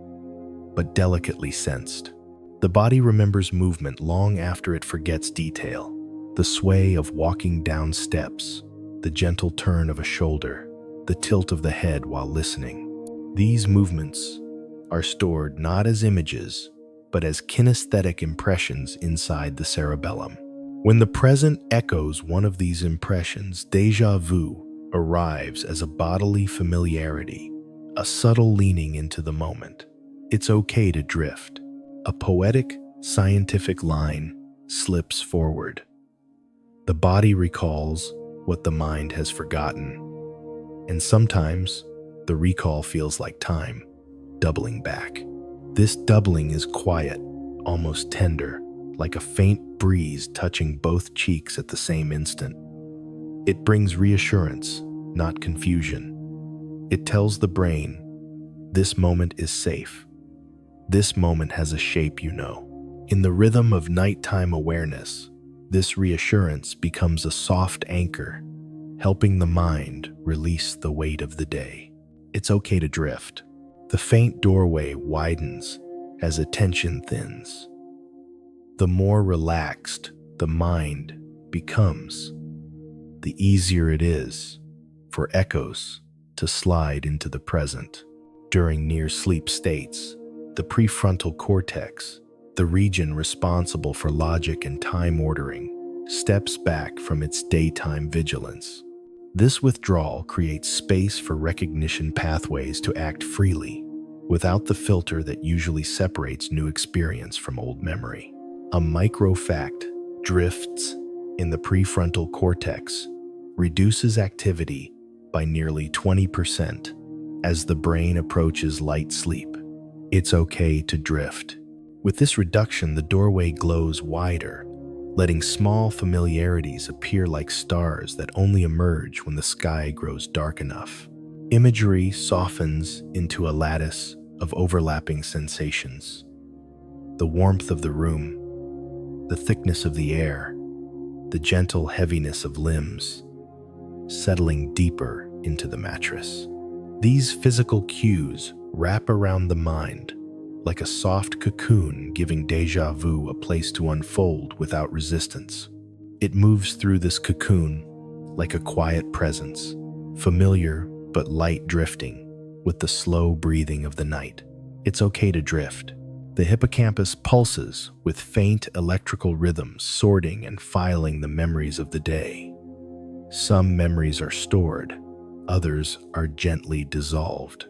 but delicately sensed. The body remembers movement long after it forgets detail. The sway of walking down steps, the gentle turn of a shoulder, the tilt of the head while listening. These movements are stored not as images, but as kinesthetic impressions inside the cerebellum. When the present echoes one of these impressions, déjà vu arrives as a bodily familiarity, a subtle leaning into the moment. It's okay to drift. A poetic, scientific line slips forward. The body recalls what the mind has forgotten, and sometimes the recall feels like time doubling back. This doubling is quiet, almost tender, like a faint breeze touching both cheeks at the same instant. It brings reassurance, not confusion. It tells the brain, this moment is safe. This moment has a shape you know. In the rhythm of nighttime awareness, this reassurance becomes a soft anchor, helping the mind release the weight of the day. It's okay to drift. The faint doorway widens as attention thins. The more relaxed the mind becomes, the easier it is for echoes to slide into the present. During near-sleep states, the prefrontal cortex, the region responsible for logic and time ordering, steps back from its daytime vigilance. This withdrawal creates space for recognition pathways to act freely, without the filter that usually separates new experience from old memory. A micro-fact drifts in the prefrontal cortex, reduces activity by nearly 20% as the brain approaches light sleep. It's okay to drift. With this reduction, the doorway glows wider, letting small familiarities appear like stars that only emerge when the sky grows dark enough. Imagery softens into a lattice of overlapping sensations. The warmth of the room, the thickness of the air, the gentle heaviness of limbs, settling deeper into the mattress. These physical cues wrap around the mind like a soft cocoon, giving déjà vu a place to unfold without resistance. It moves through this cocoon like a quiet presence, familiar but light, drifting with the slow breathing of the night. It's okay to drift. The hippocampus pulses with faint electrical rhythms, sorting and filing the memories of the day. Some memories are stored, others are gently dissolved.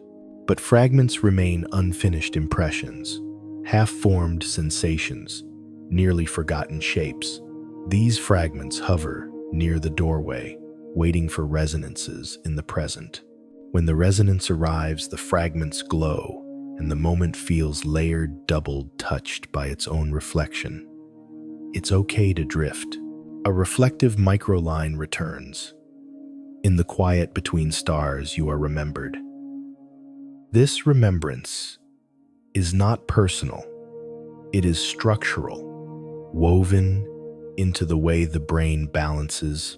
But fragments remain unfinished impressions, half-formed sensations, nearly forgotten shapes. These fragments hover near the doorway, waiting for resonances in the present. When the resonance arrives, the fragments glow, and the moment feels layered, doubled, touched by its own reflection. It's okay to drift. A reflective microline returns. In the quiet between stars, you are remembered. This remembrance is not personal. It is structural, woven into the way the brain balances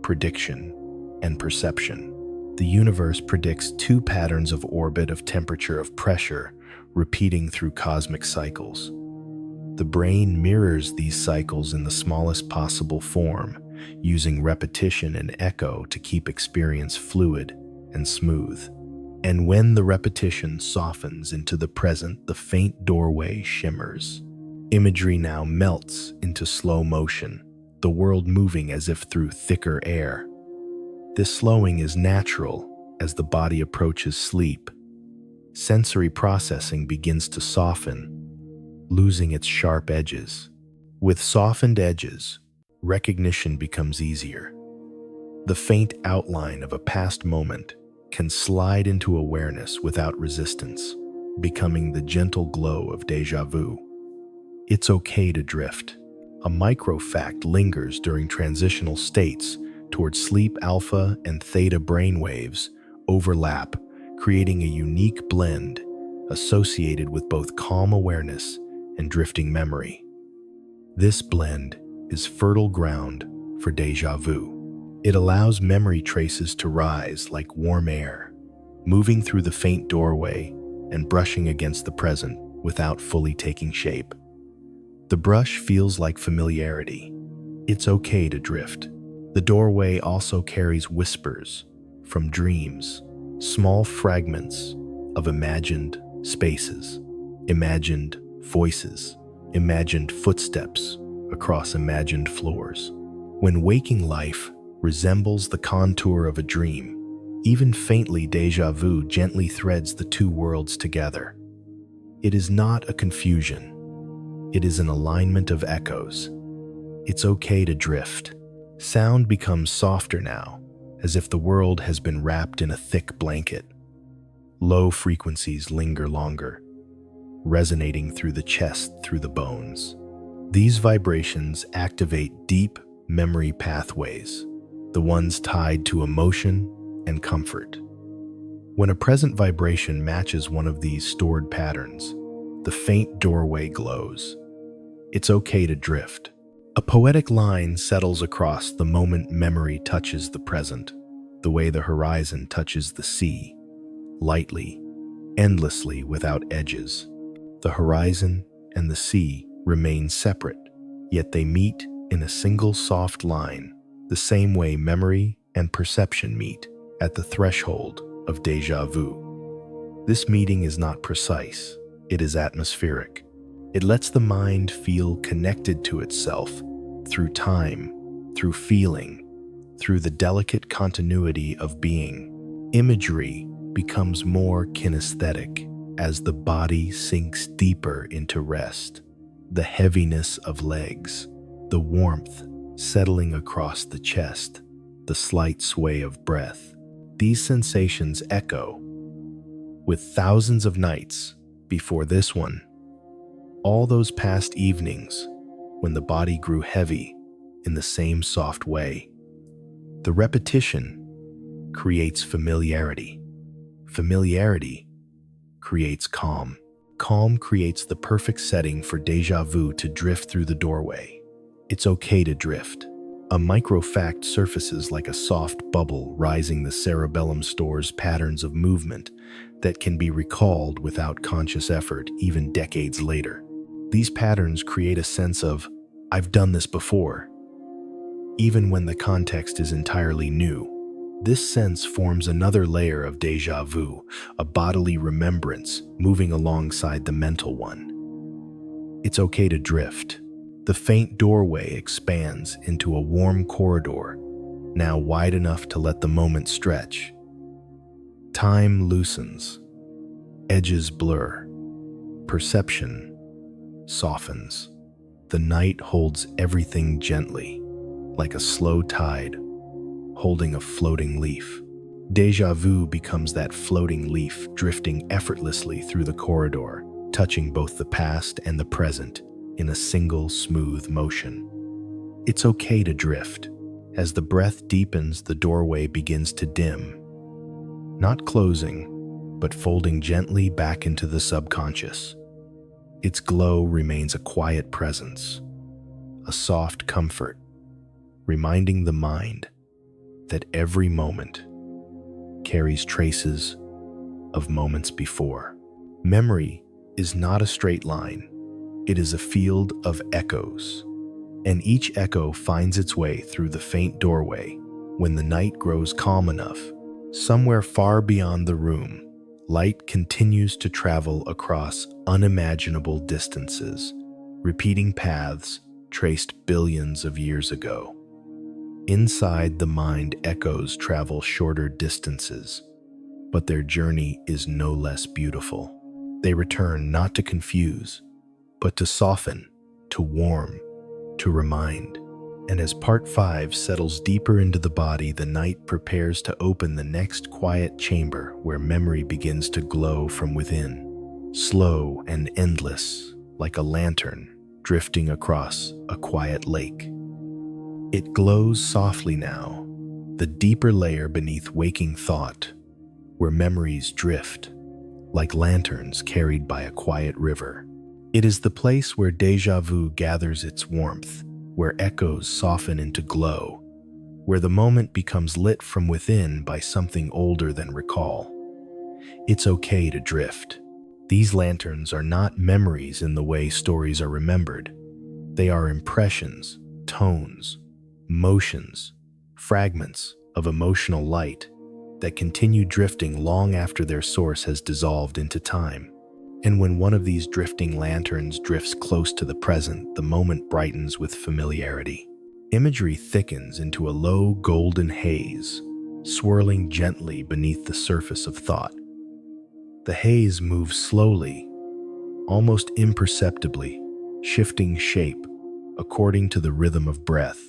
prediction and perception. The universe predicts two patterns of orbit, of temperature, of pressure, repeating through cosmic cycles. The brain mirrors these cycles in the smallest possible form, using repetition and echo to keep experience fluid and smooth. And when the repetition softens into the present, the faint doorway shimmers. Imagery now melts into slow motion, the world moving as if through thicker air. This slowing is natural, As the body approaches sleep, sensory processing begins to soften, losing its sharp edges. With softened edges, recognition becomes easier. The faint outline of a past moment can slide into awareness without resistance, becoming the gentle glow of déjà vu. It's okay to drift. A microfact lingers during transitional states towards sleep. Alpha and theta brainwaves overlap, creating a unique blend associated with both calm awareness and drifting memory. This blend is fertile ground for déjà vu. It allows memory traces to rise like warm air, moving through the faint doorway and brushing against the present without fully taking shape. The brush feels like familiarity. It's okay to drift. The doorway also carries whispers from dreams, small fragments of imagined spaces, imagined voices, imagined footsteps across imagined floors. When waking life resembles the contour of a dream, even faintly, déjà vu gently threads the two worlds together. It is not a confusion. It is an alignment of echoes. It's okay to drift. Sound becomes softer now, as if the world has been wrapped in a thick blanket. Low frequencies linger longer, resonating through the chest, through the bones. These vibrations activate deep memory pathways, the ones tied to emotion and comfort. When a present vibration matches one of these stored patterns, the faint doorway glows. It's okay to drift. A poetic line settles across the moment memory touches the present, the way the horizon touches the sea, lightly, endlessly, without edges. The horizon and the sea remain separate, yet they meet in a single soft line, the same way memory and perception meet at the threshold of déjà vu. This meeting is not precise, it is atmospheric. It lets the mind feel connected to itself through time, through feeling, through the delicate continuity of being. Imagery becomes more kinesthetic as the body sinks deeper into rest. The heaviness of legs, the warmth settling across the chest, the slight sway of breath. These sensations echo with thousands of nights before this one. All those past evenings when the body grew heavy in the same soft way. The repetition creates familiarity. Familiarity creates calm. Calm creates the perfect setting for déjà vu to drift through the doorway. It's okay to drift. A microfact surfaces like a soft bubble, rising. The cerebellum stores patterns of movement that can be recalled without conscious effort, even decades later. These patterns create a sense of, I've done this before, even when the context is entirely new. This sense forms another layer of déjà vu, a bodily remembrance moving alongside the mental one. It's okay to drift. The faint doorway expands into a warm corridor, now wide enough to let the moment stretch. Time loosens, edges blur, perception softens. The night holds everything gently, like a slow tide holding a floating leaf. Déjà vu becomes that floating leaf, drifting effortlessly through the corridor, touching both the past and the present in a single smooth motion. It's okay to drift. As the breath deepens, the doorway begins to dim, not closing, but folding gently back into the subconscious. Its glow remains a quiet presence, a soft comfort, reminding the mind that every moment carries traces of moments before. Memory is not a straight line. It is a field of echoes, and each echo finds its way through the faint doorway. When the night grows calm enough, somewhere far beyond the room, light continues to travel across unimaginable distances, repeating paths traced billions of years ago. Inside the mind, echoes travel shorter distances, but their journey is no less beautiful. They return not to confuse, but to soften, to warm, to remind. And as part 5 settles deeper into the body, the night prepares to open the next quiet chamber where memory begins to glow from within, slow and endless, like a lantern drifting across a quiet lake. It glows softly now, the deeper layer beneath waking thought, where memories drift, like lanterns carried by a quiet river. It is the place where déjà vu gathers its warmth, where echoes soften into glow, where the moment becomes lit from within by something older than recall. It's okay to drift. These lanterns are not memories in the way stories are remembered. They are impressions, tones, motions, fragments of emotional light that continue drifting long after their source has dissolved into time. And when one of these drifting lanterns drifts close to the present, the moment brightens with familiarity. Imagery thickens into a low golden haze, swirling gently beneath the surface of thought. The haze moves slowly, almost imperceptibly, shifting shape according to the rhythm of breath.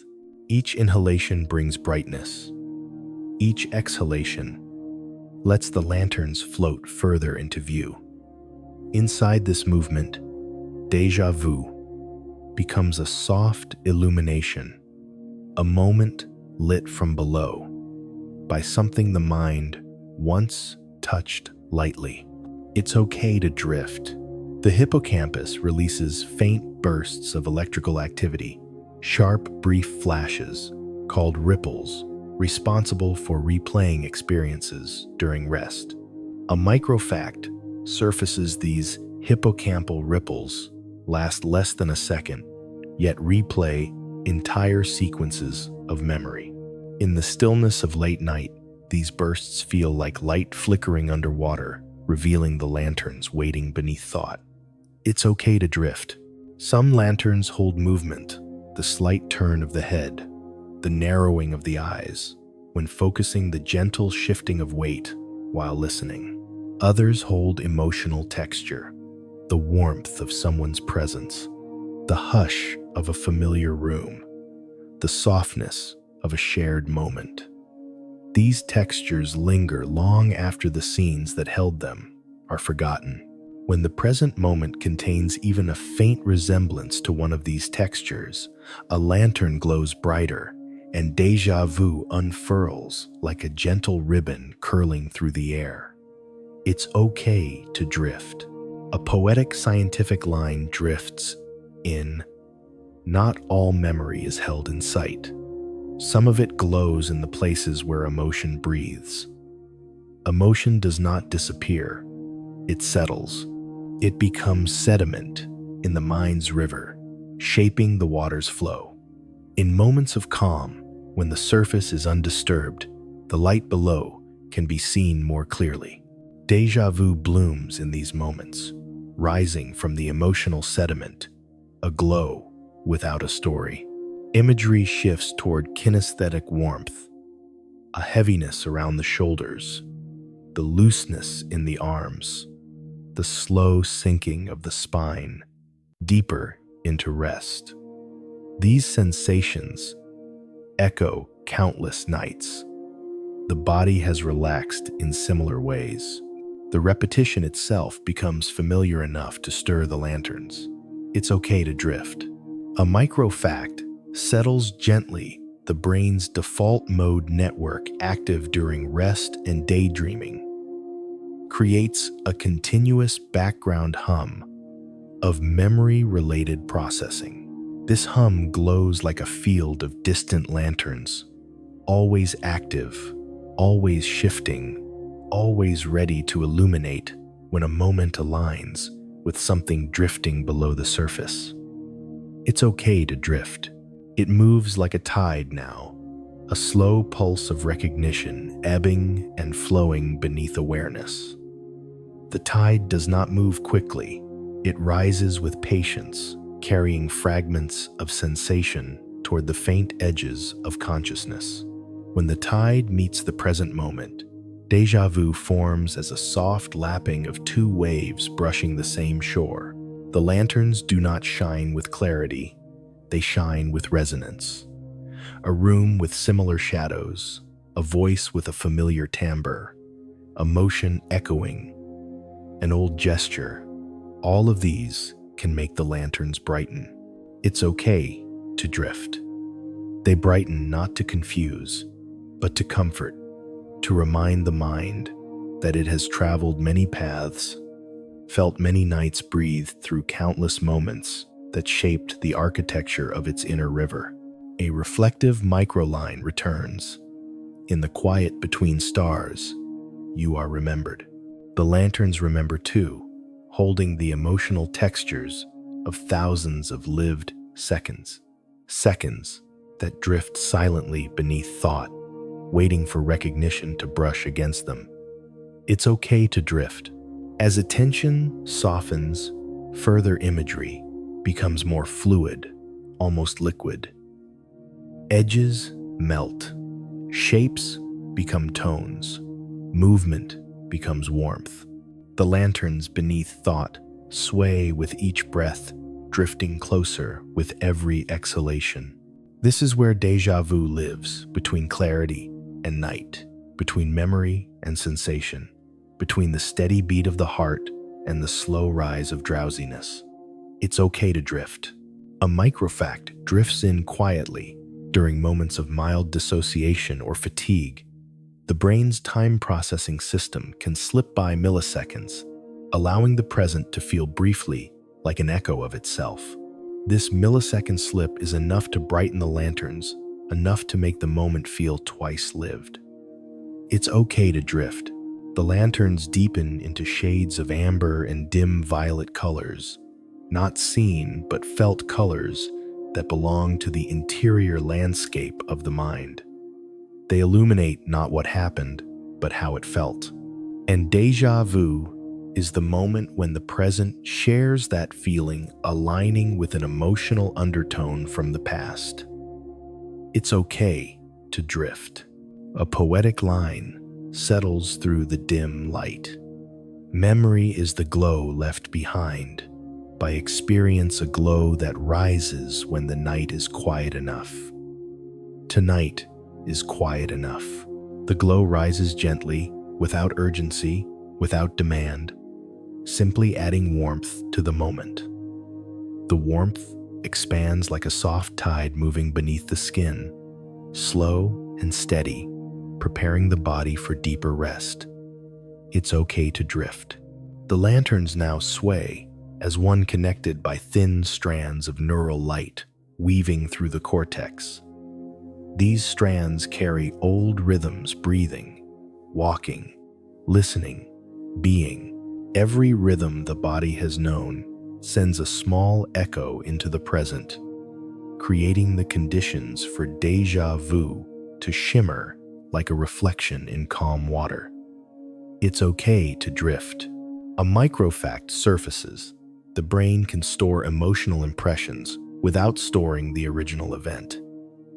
Each inhalation brings brightness. Each exhalation lets the lanterns float further into view. Inside this movement, déjà vu becomes a soft illumination, a moment lit from below by something the mind once touched lightly. It's okay to drift. The hippocampus releases faint bursts of electrical activity, sharp, brief flashes called ripples, responsible for replaying experiences during rest. A microfact surfaces. These hippocampal ripples last less than a second, yet replay entire sequences of memory. In the stillness of late night, these bursts feel like light flickering underwater, revealing the lanterns waiting beneath thought. It's okay to drift. Some lanterns hold movement, the slight turn of the head, the narrowing of the eyes, when focusing, the gentle shifting of weight while listening. Others hold emotional texture, the warmth of someone's presence, the hush of a familiar room, the softness of a shared moment. These textures linger long after the scenes that held them are forgotten. When the present moment contains even a faint resemblance to one of these textures, a lantern glows brighter, and déjà vu unfurls like a gentle ribbon curling through the air. It's okay to drift. A poetic scientific line drifts in, not all memory is held in sight. Some of it glows in the places where emotion breathes. Emotion does not disappear. It settles. It becomes sediment in the mind's river, shaping the water's flow. In moments of calm, when the surface is undisturbed, the light below can be seen more clearly. Déjà vu blooms in these moments, rising from the emotional sediment, a glow without a story. Imagery shifts toward kinesthetic warmth, a heaviness around the shoulders, the looseness in the arms, the slow sinking of the spine, deeper into rest. These sensations echo countless nights. The body has relaxed in similar ways. The repetition itself becomes familiar enough to stir the lanterns. It's okay to drift. A microfact settles gently the brain's default mode network active during rest and daydreaming, creates a continuous background hum of memory-related processing. This hum glows like a field of distant lanterns, always active, always shifting, always ready to illuminate when a moment aligns with something drifting below the surface. It's okay to drift. It moves like a tide now, a slow pulse of recognition ebbing and flowing beneath awareness. The tide does not move quickly. It rises with patience, carrying fragments of sensation toward the faint edges of consciousness. When the tide meets the present moment, Déjà vu forms as a soft lapping of two waves brushing the same shore. The lanterns do not shine with clarity, they shine with resonance. A room with similar shadows, a voice with a familiar timbre, a motion echoing, an old gesture, all of these can make the lanterns brighten. It's okay to drift. They brighten not to confuse, but to comfort, to remind the mind that it has traveled many paths, felt many nights, breathed through countless moments that shaped the architecture of its inner river. A reflective microline returns. In the quiet between stars, you are remembered. The lanterns remember too, holding the emotional textures of thousands of lived seconds. Seconds that drift silently beneath thought, waiting for recognition to brush against them. It's okay to drift. As attention softens, further imagery becomes more fluid, almost liquid. Edges melt, shapes become tones, movement becomes warmth. The lanterns beneath thought sway with each breath, drifting closer with every exhalation. This is where déjà vu lives, between clarity and night, between memory and sensation, between the steady beat of the heart and the slow rise of drowsiness. It's okay to drift. A microfact drifts in quietly during moments of mild dissociation or fatigue. The brain's time processing system can slip by milliseconds, allowing the present to feel briefly like an echo of itself. This millisecond slip is enough to brighten the lanterns, enough to make the moment feel twice lived. It's okay to drift. The lanterns deepen into shades of amber and dim violet colors, not seen but felt colors that belong to the interior landscape of the mind. They illuminate not what happened, but how it felt. And déjà vu is the moment when the present shares that feeling, aligning with an emotional undertone from the past. It's okay to drift. A poetic line settles through the dim light. Memory is the glow left behind. By experience, a glow that rises when the night is quiet enough. Tonight is quiet enough. The glow rises gently, without urgency, without demand, simply adding warmth to the moment. The warmth expands like a soft tide moving beneath the skin, slow and steady, preparing the body for deeper rest. It's okay to drift. The lanterns now sway as one connected by thin strands of neural light weaving through the cortex. These strands carry old rhythms, breathing, walking, listening, being. Every rhythm the body has known sends a small echo into the present, creating the conditions for déjà vu to shimmer like a reflection in calm water. It's okay to drift. A microfact surfaces. The brain can store emotional impressions without storing the original event.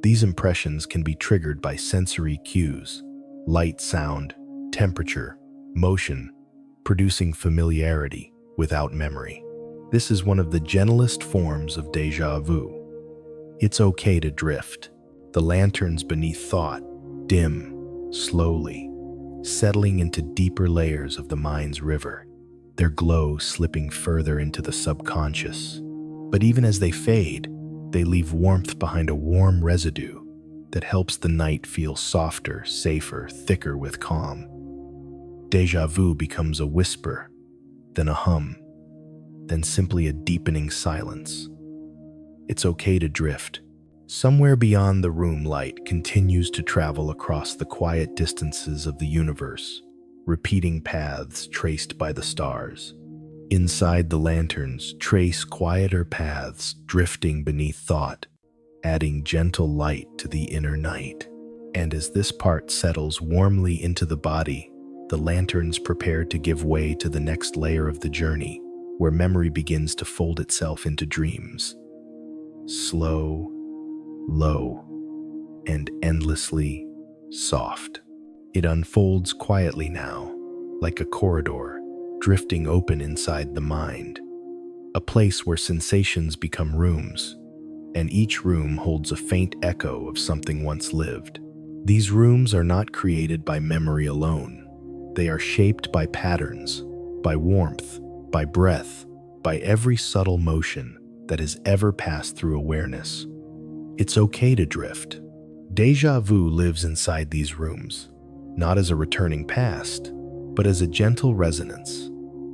These impressions can be triggered by sensory cues, light, sound, temperature, motion, producing familiarity without memory. This is one of the gentlest forms of déjà vu. It's okay to drift. The lanterns beneath thought dim, slowly, settling into deeper layers of the mind's river, their glow slipping further into the subconscious. But even as they fade, they leave warmth behind, a warm residue that helps the night feel softer, safer, thicker with calm. Déjà vu becomes a whisper, then a hum, then simply a deepening silence. It's okay to drift. Somewhere beyond the room, light continues to travel across the quiet distances of the universe, repeating paths traced by the stars. Inside the lanterns, trace quieter paths drifting beneath thought, adding gentle light to the inner night. And as this part settles warmly into the body, the lanterns prepare to give way to the next layer of the journey, where memory begins to fold itself into dreams. Slow, low, and endlessly soft. It unfolds quietly now, like a corridor, drifting open inside the mind, a place where sensations become rooms, and each room holds a faint echo of something once lived. These rooms are not created by memory alone. They are shaped by patterns, by warmth, by breath, by every subtle motion that has ever passed through awareness. It's okay to drift. Déjà vu lives inside these rooms, not as a returning past, but as a gentle resonance,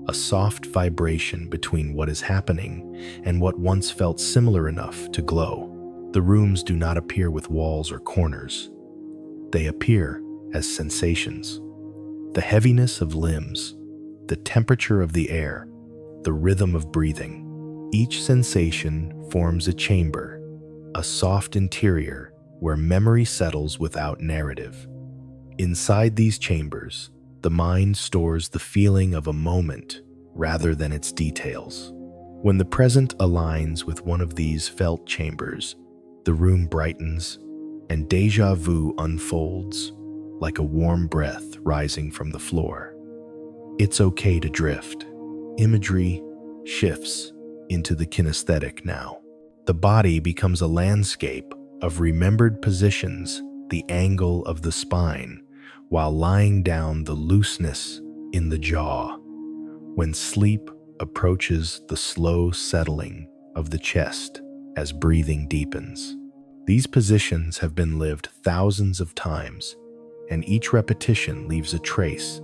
a soft vibration between what is happening and what once felt similar enough to glow. The rooms do not appear with walls or corners. They appear as sensations. The heaviness of limbs, the temperature of the air, the rhythm of breathing. Each sensation forms a chamber, a soft interior where memory settles without narrative. Inside these chambers, the mind stores the feeling of a moment rather than its details. When the present aligns with one of these felt chambers, the room brightens and déjà vu unfolds like a warm breath rising from the floor. It's okay to drift. Imagery shifts into the kinesthetic now. The body becomes a landscape of remembered positions, the angle of the spine, while lying down, the looseness in the jaw. When sleep approaches, the slow settling of the chest as breathing deepens. These positions have been lived thousands of times, and each repetition leaves a trace.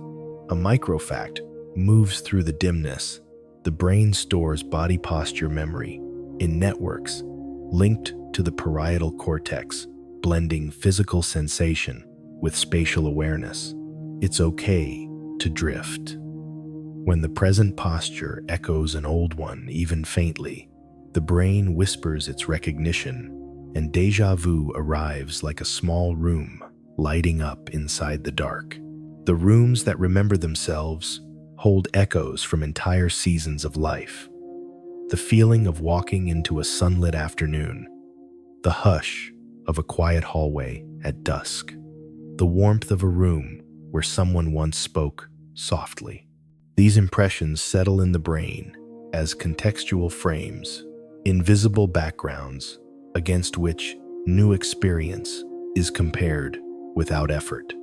A microfact moves through the dimness. The brain stores body posture memory in networks linked to the parietal cortex, blending physical sensation with spatial awareness. It's okay to drift. When the present posture echoes an old one, even faintly, the brain whispers its recognition, and déjà vu arrives like a small room lighting up inside the dark. The rooms that remember themselves hold echoes from entire seasons of life. The feeling of walking into a sunlit afternoon, the hush of a quiet hallway at dusk, the warmth of a room where someone once spoke softly. These impressions settle in the brain as contextual frames, invisible backgrounds against which new experience is compared without effort.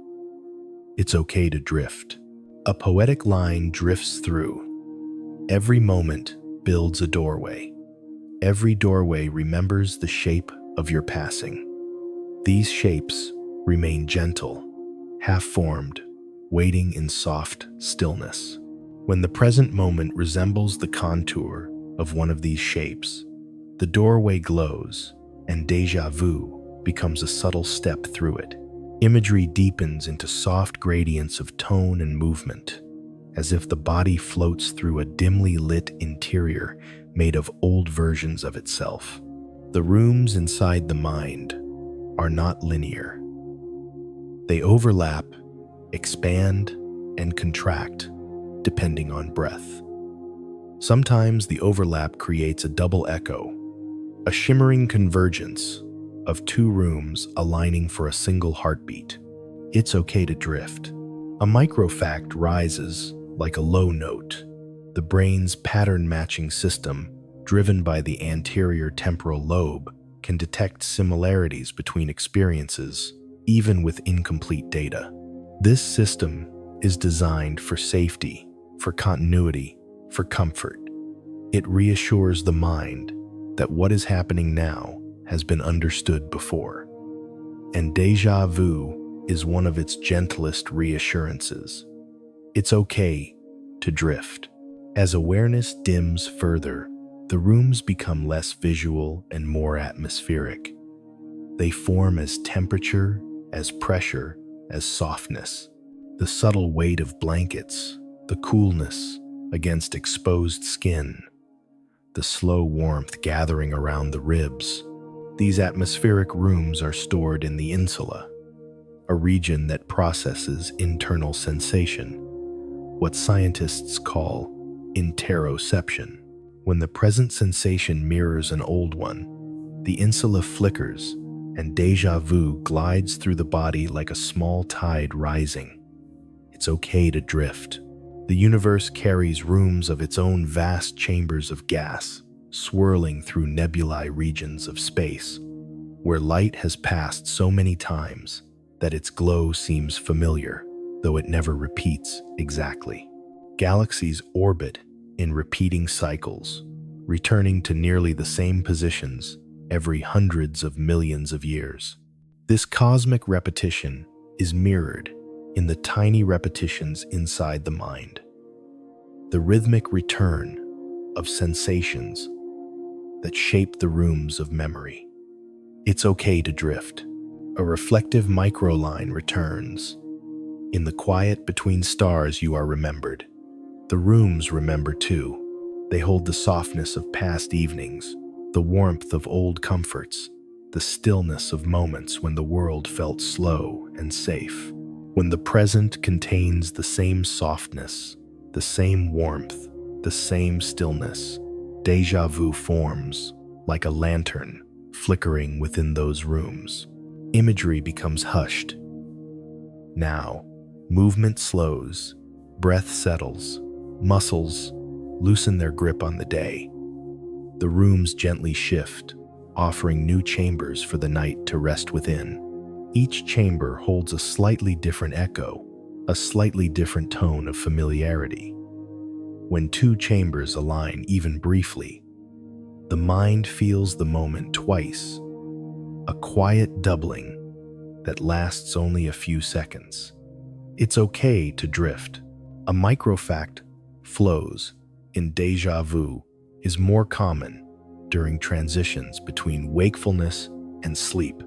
It's okay to drift. A poetic line drifts through. Every moment builds a doorway. Every doorway remembers the shape of your passing. These shapes remain gentle, half-formed, waiting in soft stillness. When the present moment resembles the contour of one of these shapes, the doorway glows, and déjà vu becomes a subtle step through it. Imagery deepens into soft gradients of tone and movement, as if the body floats through a dimly lit interior made of old versions of itself. The rooms inside the mind are not linear. They overlap, expand, and contract, depending on breath. Sometimes the overlap creates a double echo, a shimmering convergence of two rooms aligning for a single heartbeat. It's okay to drift. A microfact rises like a low note. The brain's pattern-matching system, driven by the anterior temporal lobe, can detect similarities between experiences, even with incomplete data. This system is designed for safety, for continuity, for comfort. It reassures the mind that what is happening now has been understood before. And déjà vu is one of its gentlest reassurances. It's okay to drift. As awareness dims further, the rooms become less visual and more atmospheric. They form as temperature, as pressure, as softness. The subtle weight of blankets, the coolness against exposed skin, the slow warmth gathering around the ribs. These atmospheric rooms are stored in the insula, a region that processes internal sensation, what scientists call interoception. When the present sensation mirrors an old one, the insula flickers, and déjà vu glides through the body like a small tide rising. It's okay to drift. The universe carries rooms of its own vast chambers of gas, swirling through nebulae regions of space, where light has passed so many times that its glow seems familiar, though it never repeats exactly. Galaxies orbit in repeating cycles, returning to nearly the same positions every hundreds of millions of years. This cosmic repetition is mirrored in the tiny repetitions inside the mind, the rhythmic return of sensations that shape the rooms of memory. It's okay to drift. A reflective microline returns. In the quiet between stars, you are remembered. The rooms remember too. They hold the softness of past evenings, the warmth of old comforts, the stillness of moments when the world felt slow and safe. When the present contains the same softness, the same warmth, the same stillness, déjà vu forms like a lantern flickering within those rooms. Imagery becomes hushed. Now, movement slows, breath settles, muscles loosen their grip on the day. The rooms gently shift, offering new chambers for the night to rest within. Each chamber holds a slightly different echo, a slightly different tone of familiarity. When two chambers align even briefly, the mind feels the moment twice, a quiet doubling that lasts only a few seconds. It's okay to drift. A microfact flows in déjà vu is more common during transitions between wakefulness and sleep,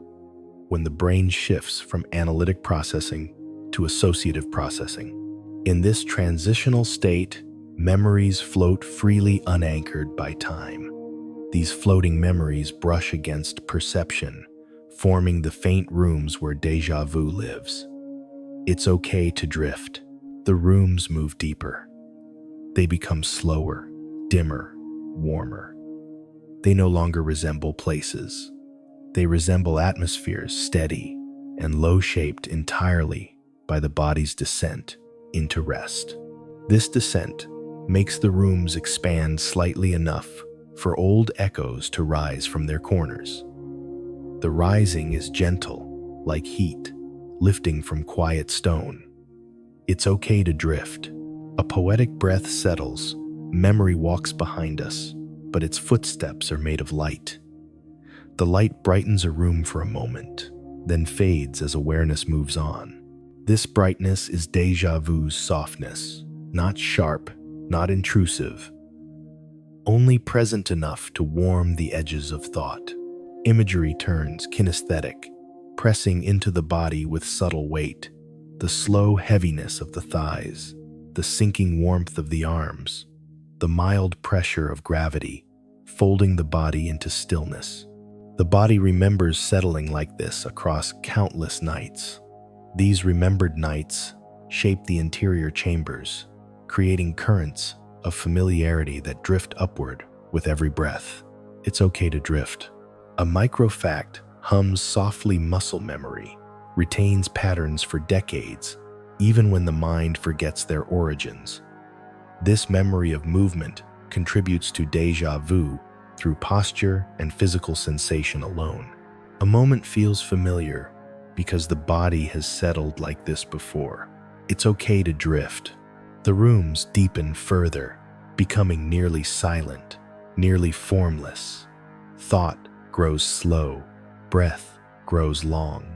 when the brain shifts from analytic processing to associative processing. In this transitional state, memories float freely unanchored by time. These floating memories brush against perception, forming the faint rooms where déjà vu lives. It's okay to drift. The rooms move deeper. They become slower, dimmer, warmer. They no longer resemble places. They resemble atmospheres, steady and low-shaped entirely by the body's descent into rest. This descent makes the rooms expand slightly enough for old echoes to rise from their corners. The rising is gentle, like heat, lifting from quiet stone. It's okay to drift. A poetic breath settles, memory walks behind us, but its footsteps are made of light. The light brightens a room for a moment, then fades as awareness moves on. This brightness is déjà vu's softness, not sharp, not intrusive, only present enough to warm the edges of thought. Imagery turns kinesthetic, pressing into the body with subtle weight, the slow heaviness of the thighs, the sinking warmth of the arms, the mild pressure of gravity, folding the body into stillness. The body remembers settling like this across countless nights. These remembered nights shape the interior chambers, creating currents of familiarity that drift upward with every breath. It's okay to drift. A microfact hums softly muscle memory, retains patterns for decades, even when the mind forgets their origins. This memory of movement contributes to déjà vu through posture and physical sensation alone. A moment feels familiar because the body has settled like this before. It's okay to drift. The rooms deepen further, becoming nearly silent, nearly formless. Thought grows slow, breath grows long.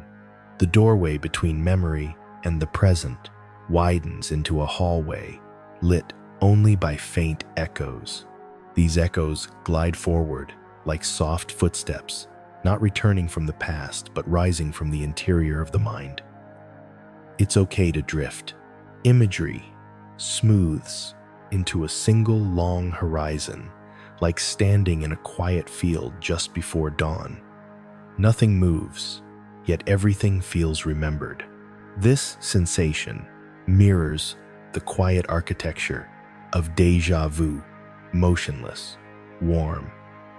The doorway between memory and the present widens into a hallway, lit only by faint echoes. These echoes glide forward like soft footsteps, not returning from the past, but rising from the interior of the mind. It's okay to drift. Imagery smooths into a single long horizon, like standing in a quiet field just before dawn. Nothing moves, yet everything feels remembered. This sensation mirrors the quiet architecture of déjà vu, motionless, warm,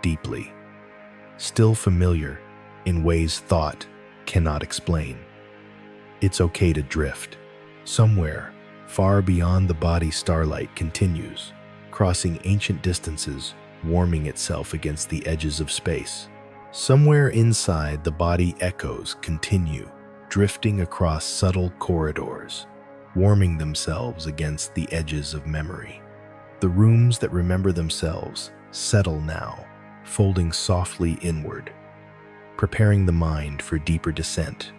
deeply, still familiar, in ways thought cannot explain. It's okay to drift. Somewhere, far beyond the body, starlight continues, crossing ancient distances, warming itself against the edges of space. Somewhere inside, the body echoes continue, drifting across subtle corridors, warming themselves against the edges of memory. The rooms that remember themselves settle now, folding softly inward, preparing the mind for deeper descent,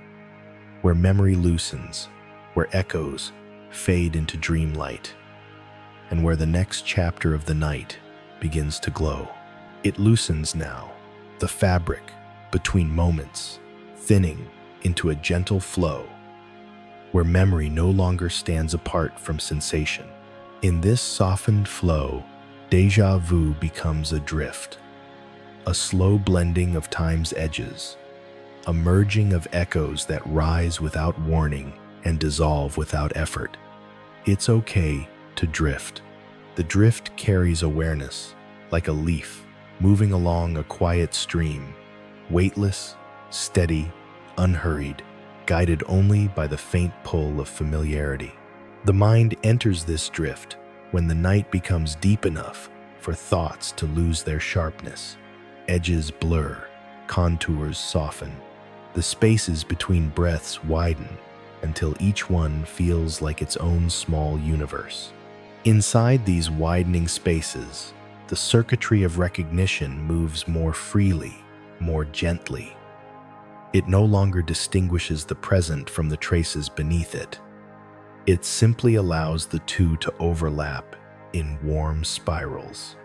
where memory loosens, where echoes fade into dreamlight, and where the next chapter of the night begins to glow. It loosens now, the fabric between moments, thinning into a gentle flow, where memory no longer stands apart from sensation. In this softened flow, déjà vu becomes a drift, a slow blending of time's edges, a merging of echoes that rise without warning and dissolve without effort. It's okay to drift. The drift carries awareness, like a leaf moving along a quiet stream, weightless, steady, unhurried, guided only by the faint pull of familiarity. The mind enters this drift when the night becomes deep enough for thoughts to lose their sharpness. Edges blur, contours soften. The spaces between breaths widen until each one feels like its own small universe. Inside these widening spaces, the circuitry of recognition moves more freely, more gently. It no longer distinguishes the present from the traces beneath it. It simply allows the two to overlap in warm spirals.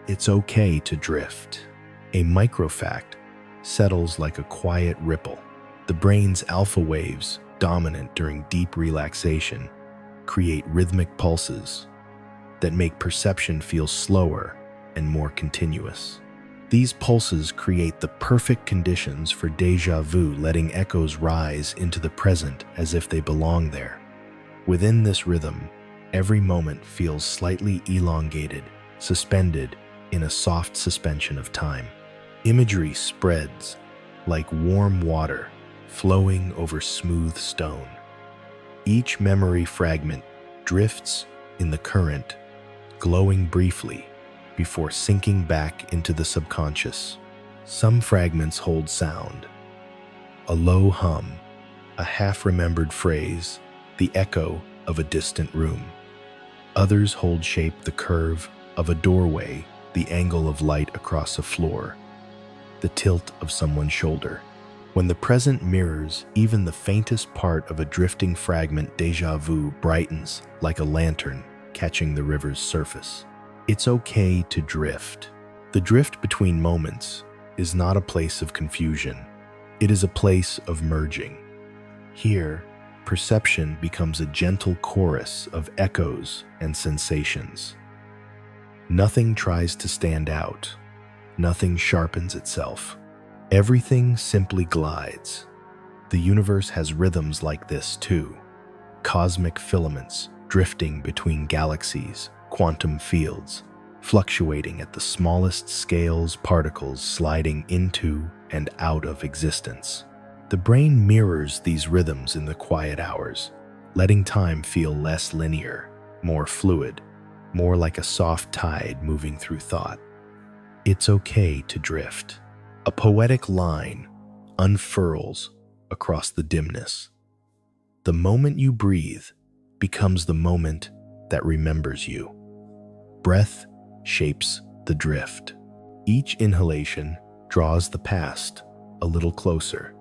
It's okay to drift. A microfact settles like a quiet ripple. The brain's alpha waves, dominant during deep relaxation, create rhythmic pulses that make perception feel slower and more continuous. These pulses create the perfect conditions for déjà vu, letting echoes rise into the present as if they belong there. Within this rhythm, every moment feels slightly elongated, suspended in a soft suspension of time. Imagery spreads like warm water flowing over smooth stone. Each memory fragment drifts in the current, glowing briefly before sinking back into the subconscious. Some fragments hold sound, a low hum, a half-remembered phrase, the echo of a distant room. Others hold shape, the curve of a doorway, the angle of light across a floor, the tilt of someone's shoulder. When the present mirrors even the faintest part of a drifting fragment, déjà vu brightens like a lantern catching the river's surface. It's okay to drift. The drift between moments is not a place of confusion. It is a place of merging. Here, perception becomes a gentle chorus of echoes and sensations. Nothing tries to stand out. Nothing sharpens itself. Everything simply glides. The universe has rhythms like this too. Cosmic filaments drifting between galaxies, quantum fields, fluctuating at the smallest scales, particles sliding into and out of existence. The brain mirrors these rhythms in the quiet hours, letting time feel less linear, more fluid, more like a soft tide moving through thought. It's okay to drift. A poetic line unfurls across the dimness. The moment you breathe becomes the moment that remembers you. Breath shapes the drift. Each inhalation draws the past a little closer.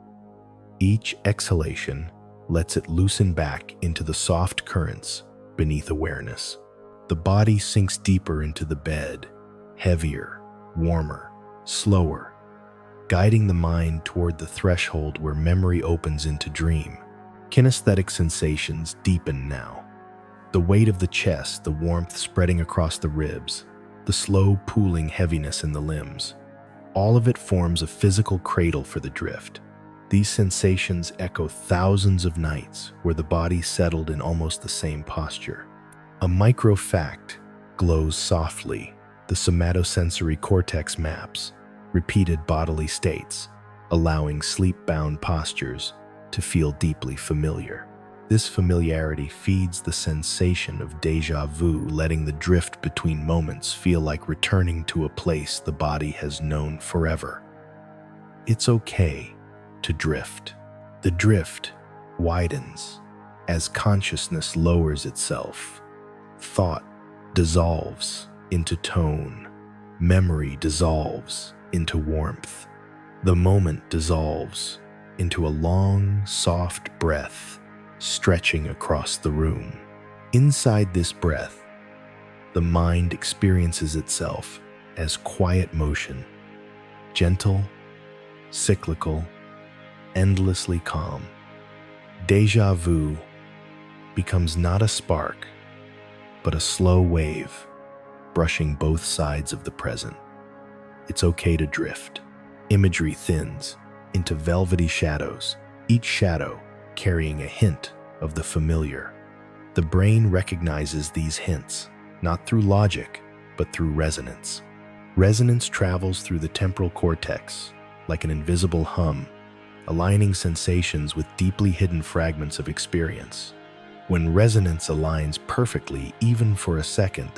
Each exhalation lets it loosen back into the soft currents beneath awareness. The body sinks deeper into the bed, heavier, warmer, slower, guiding the mind toward the threshold where memory opens into dream. Kinesthetic sensations deepen now. The weight of the chest, the warmth spreading across the ribs, the slow pooling heaviness in the limbs. All of it forms a physical cradle for the drift. These sensations echo thousands of nights where the body settled in almost the same posture. A microfact glows softly. The somatosensory cortex maps repeated bodily states, allowing sleep-bound postures to feel deeply familiar. This familiarity feeds the sensation of déjà vu, letting the drift between moments feel like returning to a place the body has known forever. It's okay to drift. The drift widens as consciousness lowers itself. Thought dissolves into tone. Memory dissolves into warmth. The moment dissolves into a long, soft breath stretching across the room. Inside this breath, the mind experiences itself as quiet motion, gentle, cyclical, endlessly calm. Déjà vu becomes not a spark, but a slow wave brushing both sides of the present. It's okay to drift. Imagery thins into velvety shadows, each shadow carrying a hint of the familiar. The brain recognizes these hints, not through logic, but through resonance. Resonance travels through the temporal cortex like an invisible hum, aligning sensations with deeply hidden fragments of experience. When resonance aligns perfectly, even for a second,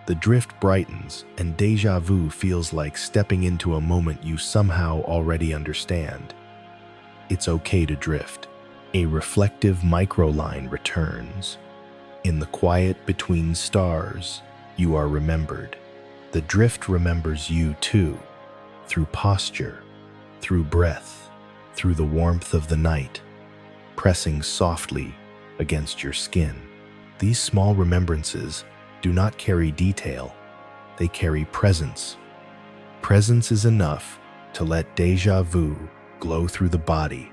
the drift brightens and déjà vu feels like stepping into a moment you somehow already understand. It's okay to drift. A reflective microline returns. In the quiet between stars, you are remembered. The drift remembers you too, through posture, through breath, through the warmth of the night, pressing softly against your skin. These small remembrances do not carry detail, they carry presence. Presence is enough to let déjà vu glow through the body,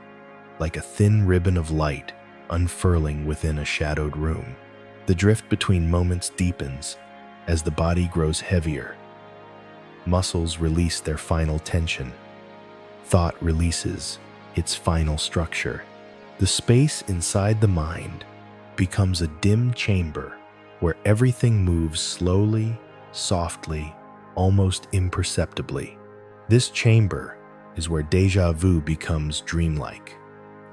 like a thin ribbon of light unfurling within a shadowed room. The drift between moments deepens as the body grows heavier. Muscles release their final tension. Thought releases its final structure. The space inside the mind becomes a dim chamber where everything moves slowly, softly, almost imperceptibly. This chamber is where déjà vu becomes dreamlike.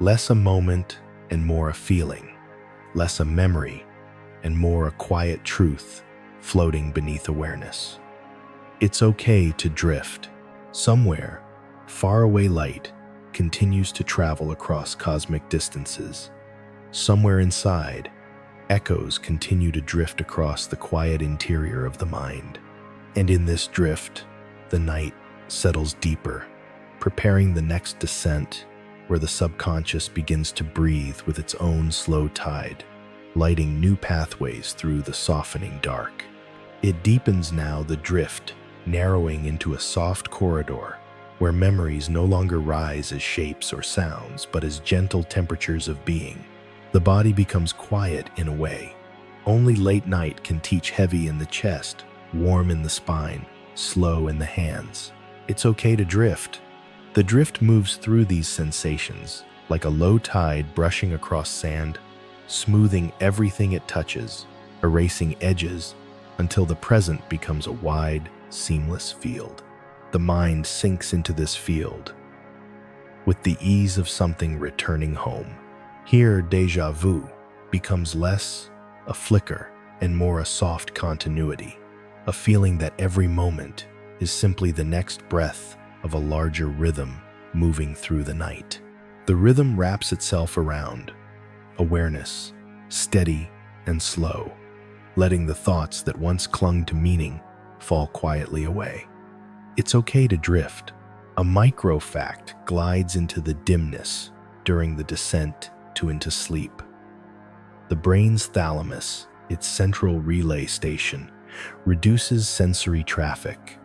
Less a moment and more a feeling. Less a memory and more a quiet truth floating beneath awareness. It's okay to drift. Somewhere, faraway light continues to travel across cosmic distances. Somewhere inside, echoes continue to drift across the quiet interior of the mind. And in this drift, the night settles deeper, preparing the next descent where the subconscious begins to breathe with its own slow tide, lighting new pathways through the softening dark. It deepens now, the drift narrowing into a soft corridor where memories no longer rise as shapes or sounds, but as gentle temperatures of being. The body becomes quiet in a way only late night can teach, heavy in the chest, warm in the spine, slow in the hands. It's okay to drift. The drift moves through these sensations like a low tide brushing across sand, smoothing everything it touches, erasing edges until the present becomes a wide, seamless field. The mind sinks into this field with the ease of something returning home. Here, déjà vu becomes less a flicker and more a soft continuity, a feeling that every moment is simply the next breath of a larger rhythm moving through the night. The rhythm wraps itself around awareness, steady and slow, letting the thoughts that once clung to meaning fall quietly away. It's okay to drift. A micro fact glides into the dimness during the descent into sleep. The brain's thalamus, its central relay station, reduces sensory traffic,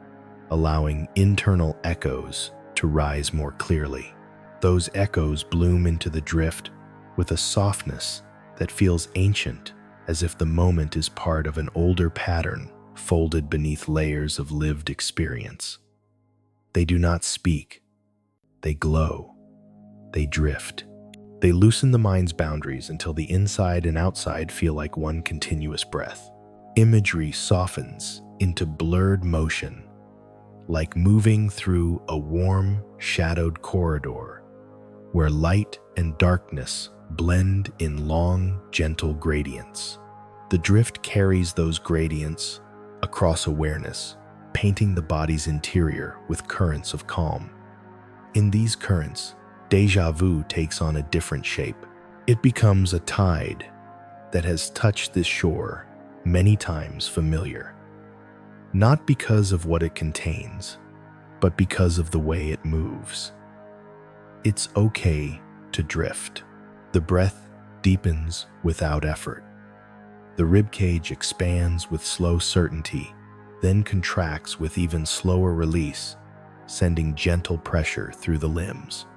allowing internal echoes to rise more clearly. Those echoes bloom into the drift with a softness that feels ancient, as if the moment is part of an older pattern folded beneath layers of lived experience. They do not speak. They glow. They drift. They loosen the mind's boundaries until the inside and outside feel like one continuous breath. Imagery softens into blurred motion, like moving through a warm, shadowed corridor where light and darkness blend in long, gentle gradients. The drift carries those gradients across awareness, painting the body's interior with currents of calm. In these currents, déjà vu takes on a different shape. It becomes a tide that has touched this shore many times familiar, not because of what it contains, but because of the way it moves. It's okay to drift. The breath deepens without effort. The ribcage expands with slow certainty, then contracts with even slower release, sending gentle pressure through the limbs.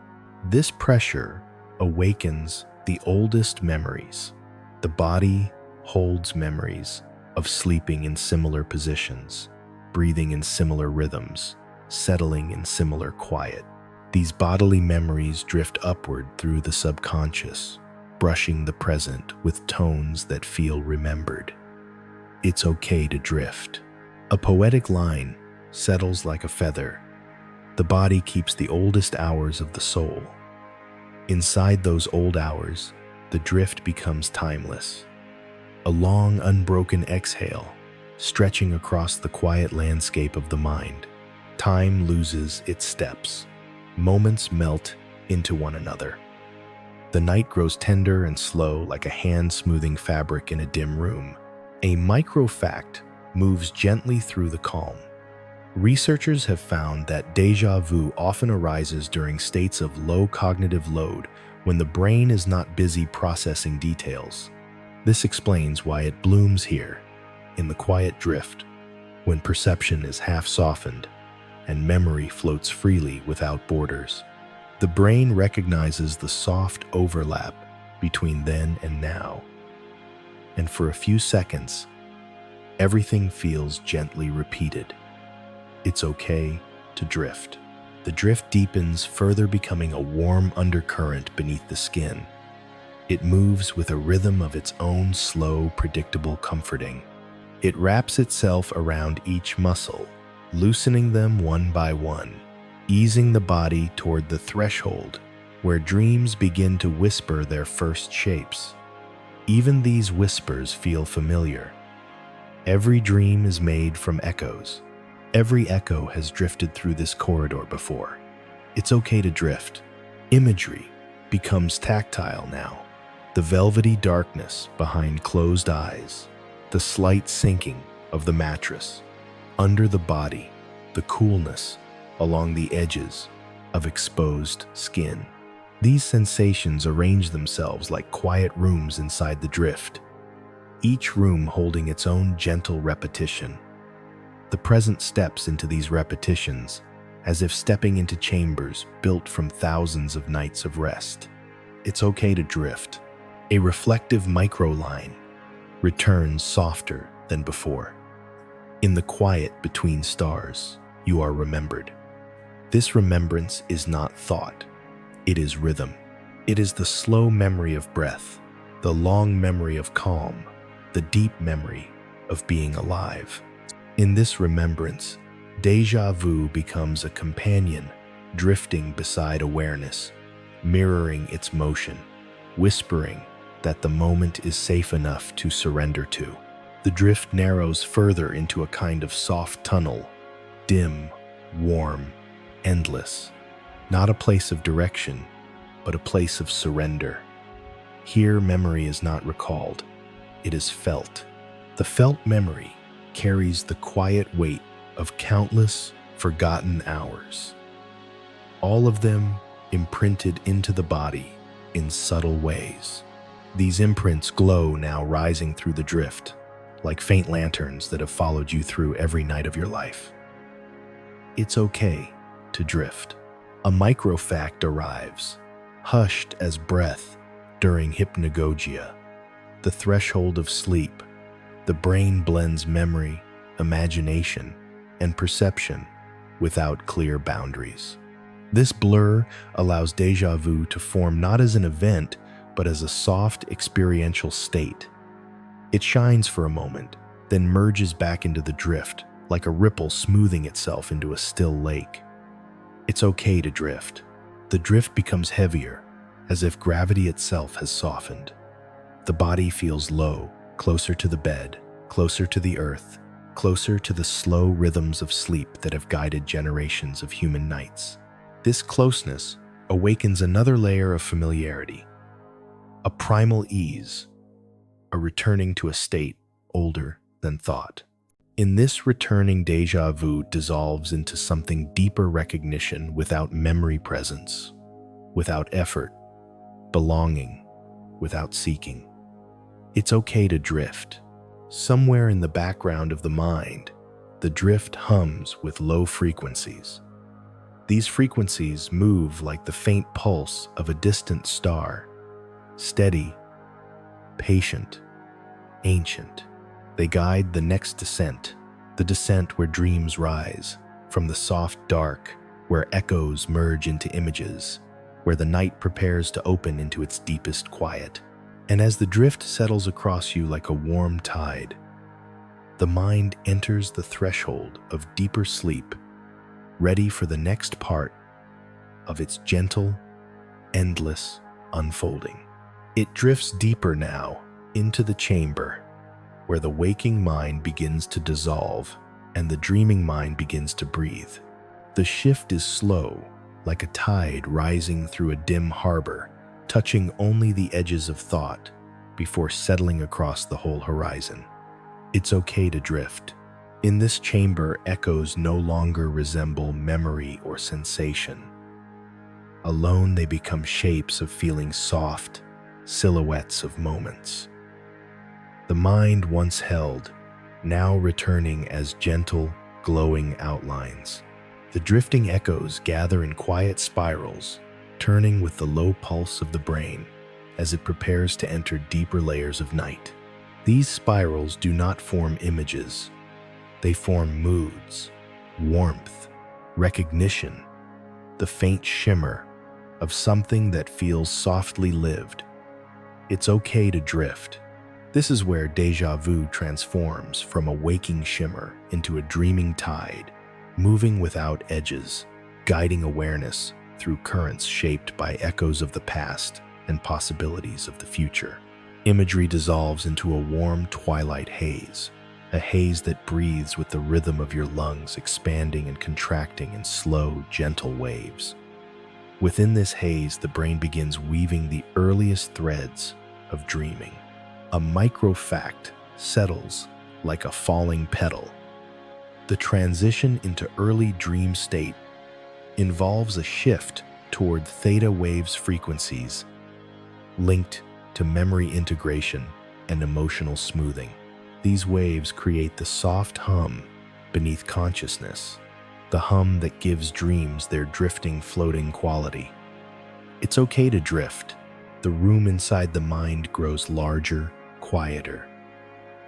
This pressure awakens the oldest memories. The body holds memories of sleeping in similar positions, breathing in similar rhythms, settling in similar quiet. These bodily memories drift upward through the subconscious, brushing the present with tones that feel remembered. It's okay to drift. A poetic line settles like a feather. The body keeps the oldest hours of the soul. Inside those old hours, the drift becomes timeless. A long, unbroken exhale, stretching across the quiet landscape of the mind. Time loses its steps. Moments melt into one another. The night grows tender and slow like a hand smoothing fabric in a dim room. A micro-fact moves gently through the calm. Researchers have found that déjà vu often arises during states of low cognitive load when the brain is not busy processing details. This explains why it blooms here, in the quiet drift, when perception is half softened and memory floats freely without borders. The brain recognizes the soft overlap between then and now, and for a few seconds, everything feels gently repeated. It's okay to drift. The drift deepens, further becoming a warm undercurrent beneath the skin. It moves with a rhythm of its own, slow, predictable comforting. It wraps itself around each muscle, loosening them one by one, easing the body toward the threshold where dreams begin to whisper their first shapes. Even these whispers feel familiar. Every dream is made from echoes. Every echo has drifted through this corridor before. It's okay to drift. Imagery becomes tactile now. The velvety darkness behind closed eyes, the slight sinking of the mattress, under the body, the coolness along the edges of exposed skin. These sensations arrange themselves like quiet rooms inside the drift, each room holding its own gentle repetition. The present steps into these repetitions, as if stepping into chambers built from thousands of nights of rest. It's okay to drift. A reflective microline returns softer than before. In the quiet between stars, you are remembered. This remembrance is not thought. It is rhythm. It is the slow memory of breath, the long memory of calm, the deep memory of being alive. In this remembrance, déjà vu becomes a companion drifting beside awareness, mirroring its motion, whispering that the moment is safe enough to surrender to. The drift narrows further into a kind of soft tunnel, dim, warm, endless. Not a place of direction, but a place of surrender. Here, memory is not recalled, it is felt. The felt memory carries the quiet weight of countless forgotten hours, all of them imprinted into the body in subtle ways. These imprints glow now, rising through the drift, like faint lanterns that have followed you through every night of your life. It's okay to drift. A microfact arrives, hushed as breath during hypnagogia, the threshold of sleep. The brain blends memory, imagination, and perception without clear boundaries. This blur allows déjà vu to form not as an event, but as a soft experiential state. It shines for a moment, then merges back into the drift like a ripple smoothing itself into a still lake. It's okay to drift. The drift becomes heavier, as if gravity itself has softened. The body feels low, closer to the bed, closer to the earth, closer to the slow rhythms of sleep that have guided generations of human nights. This closeness awakens another layer of familiarity, a primal ease, a returning to a state older than thought. In this returning, déjà vu dissolves into something deeper: recognition without memory, presence without effort, belonging without seeking. It's okay to drift. Somewhere in the background of the mind, the drift hums with low frequencies. These frequencies move like the faint pulse of a distant star, steady, patient, ancient. They guide the next descent, the descent where dreams rise, from the soft dark, where echoes merge into images, where the night prepares to open into its deepest quiet. And as the drift settles across you like a warm tide, the mind enters the threshold of deeper sleep, ready for the next part of its gentle, endless unfolding. It drifts deeper now into the chamber, where the waking mind begins to dissolve and the dreaming mind begins to breathe. The shift is slow, like a tide rising through a dim harbor, touching only the edges of thought before settling across the whole horizon. It's okay to drift. In this chamber, echoes no longer resemble memory or sensation. Alone, they become shapes of feeling, soft silhouettes of moments. The mind once held, now returning as gentle, glowing outlines. The drifting echoes gather in quiet spirals, turning with the low pulse of the brain as it prepares to enter deeper layers of night. These spirals do not form images. They form moods, warmth, recognition, the faint shimmer of something that feels softly lived. It's okay to drift. This is where déjà vu transforms from a waking shimmer into a dreaming tide, moving without edges, guiding awareness through currents shaped by echoes of the past and possibilities of the future. Imagery dissolves into a warm twilight haze, a haze that breathes with the rhythm of your lungs expanding and contracting in slow, gentle waves. Within this haze, the brain begins weaving the earliest threads of dreaming. A micro-fact settles like a falling petal. The transition into early dream state involves a shift toward theta waves frequencies linked to memory integration and emotional smoothing. These waves create the soft hum beneath consciousness, the hum that gives dreams their drifting, floating quality. It's okay to drift. The room inside the mind grows larger, quieter.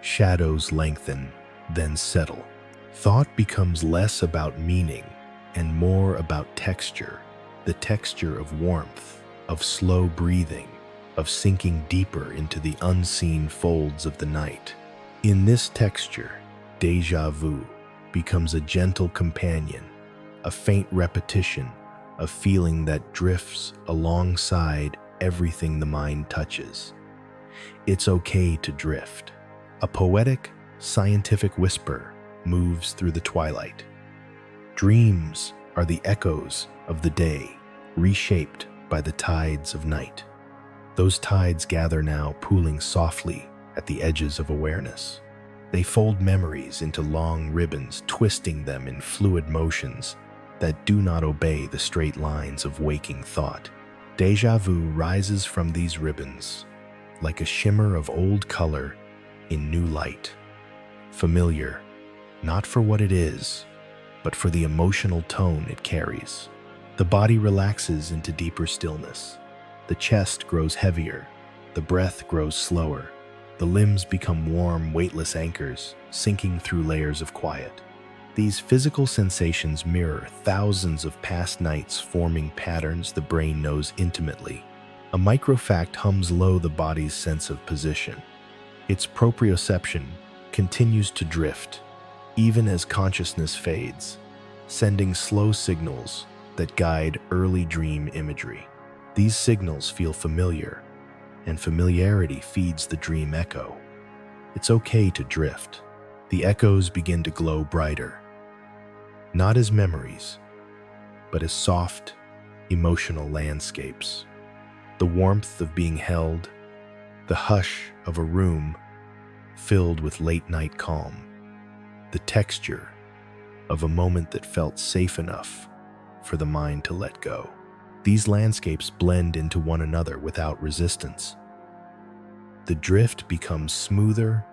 Shadows lengthen, then settle. Thought becomes less about meaning and more about texture, the texture of warmth, of slow breathing, of sinking deeper into the unseen folds of the night. In this texture, déjà vu becomes a gentle companion, a faint repetition, a feeling that drifts alongside everything the mind touches. It's okay to drift. A poetic, scientific whisper moves through the twilight. Dreams are the echoes of the day, reshaped by the tides of night. Those tides gather now, pooling softly at the edges of awareness. They fold memories into long ribbons, twisting them in fluid motions that do not obey the straight lines of waking thought. Déjà vu rises from these ribbons like a shimmer of old color in new light. Familiar, not for what it is, but for the emotional tone it carries. The body relaxes into deeper stillness. The chest grows heavier. The breath grows slower. The limbs become warm, weightless anchors, sinking through layers of quiet. These physical sensations mirror thousands of past nights, forming patterns the brain knows intimately. A microfact hums low the body's sense of position. Its proprioception continues to drift, even as consciousness fades, sending slow signals that guide early dream imagery. These signals feel familiar, and familiarity feeds the dream echo. It's okay to drift. The echoes begin to glow brighter, not as memories, but as soft, emotional landscapes. The warmth of being held, the hush of a room filled with late-night calm, the texture of a moment that felt safe enough for the mind to let go. These landscapes blend into one another without resistance. The drift becomes smoother,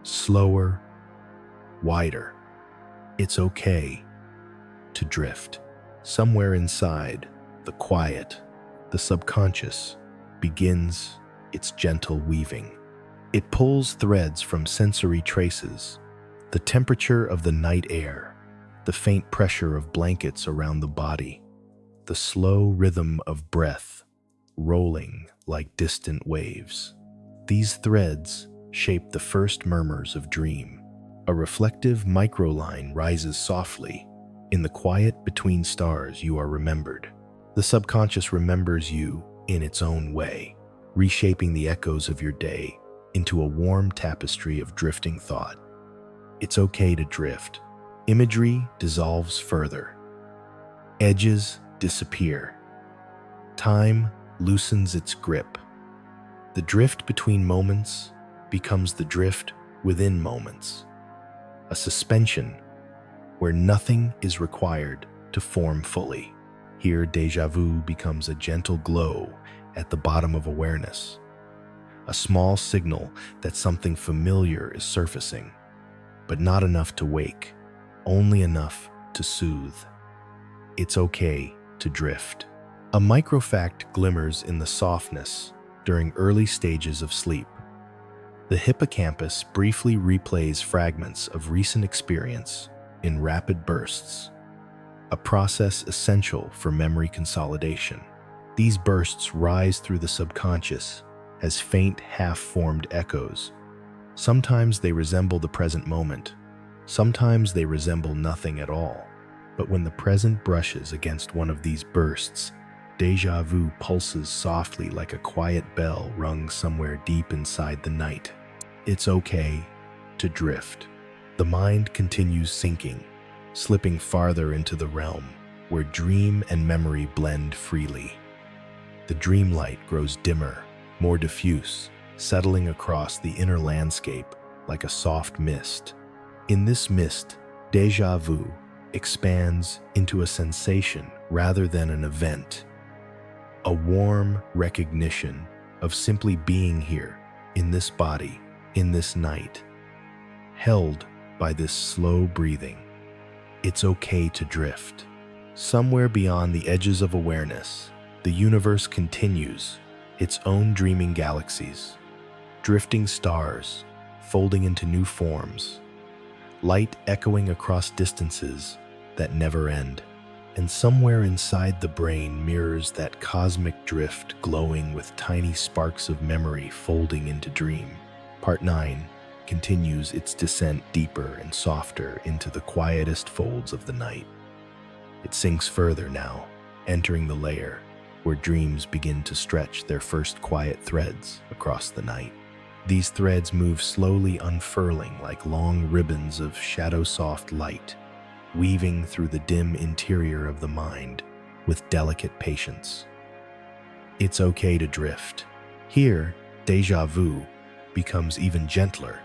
slower, wider. It's okay to drift. Somewhere inside, the quiet, the subconscious, begins its gentle weaving. It pulls threads from sensory traces, the temperature of the night air, the faint pressure of blankets around the body, the slow rhythm of breath rolling like distant waves. These threads shape the first murmurs of dream. A reflective microline rises softly. In the quiet between stars, you are remembered. The subconscious remembers you in its own way, reshaping the echoes of your day into a warm tapestry of drifting thought. It's okay to drift. Imagery dissolves further. Edges disappear. Time loosens its grip. The drift between moments becomes the drift within moments, a suspension where nothing is required to form fully. Here, déjà vu becomes a gentle glow at the bottom of awareness, a small signal that something familiar is surfacing, but not enough to wake, only enough to soothe. It's okay to drift. A microfact glimmers in the softness during early stages of sleep. The hippocampus briefly replays fragments of recent experience in rapid bursts, a process essential for memory consolidation. These bursts rise through the subconscious as faint, half-formed echoes. Sometimes they resemble the present moment, sometimes they resemble nothing at all. But when the present brushes against one of these bursts, déjà vu pulses softly like a quiet bell rung somewhere deep inside the night. It's okay to drift. The mind continues sinking, slipping farther into the realm where dream and memory blend freely. The dream light grows dimmer, more diffuse, settling across the inner landscape like a soft mist. In this mist, déjà vu expands into a sensation rather than an event, a warm recognition of simply being here, in this body, in this night, held by this slow breathing. It's okay to drift. Somewhere beyond the edges of awareness, the universe continues its own dreaming galaxies, drifting stars, folding into new forms, light echoing across distances that never end. And somewhere inside the brain mirrors that cosmic drift glowing with tiny sparks of memory folding into dream. Part 9 continues its descent deeper and softer into the quietest folds of the night. It sinks further now, entering the layer where dreams begin to stretch their first quiet threads across the night. These threads move slowly, unfurling like long ribbons of shadow-soft light, weaving through the dim interior of the mind with delicate patience. It's okay to drift. Here, déjà vu becomes even gentler,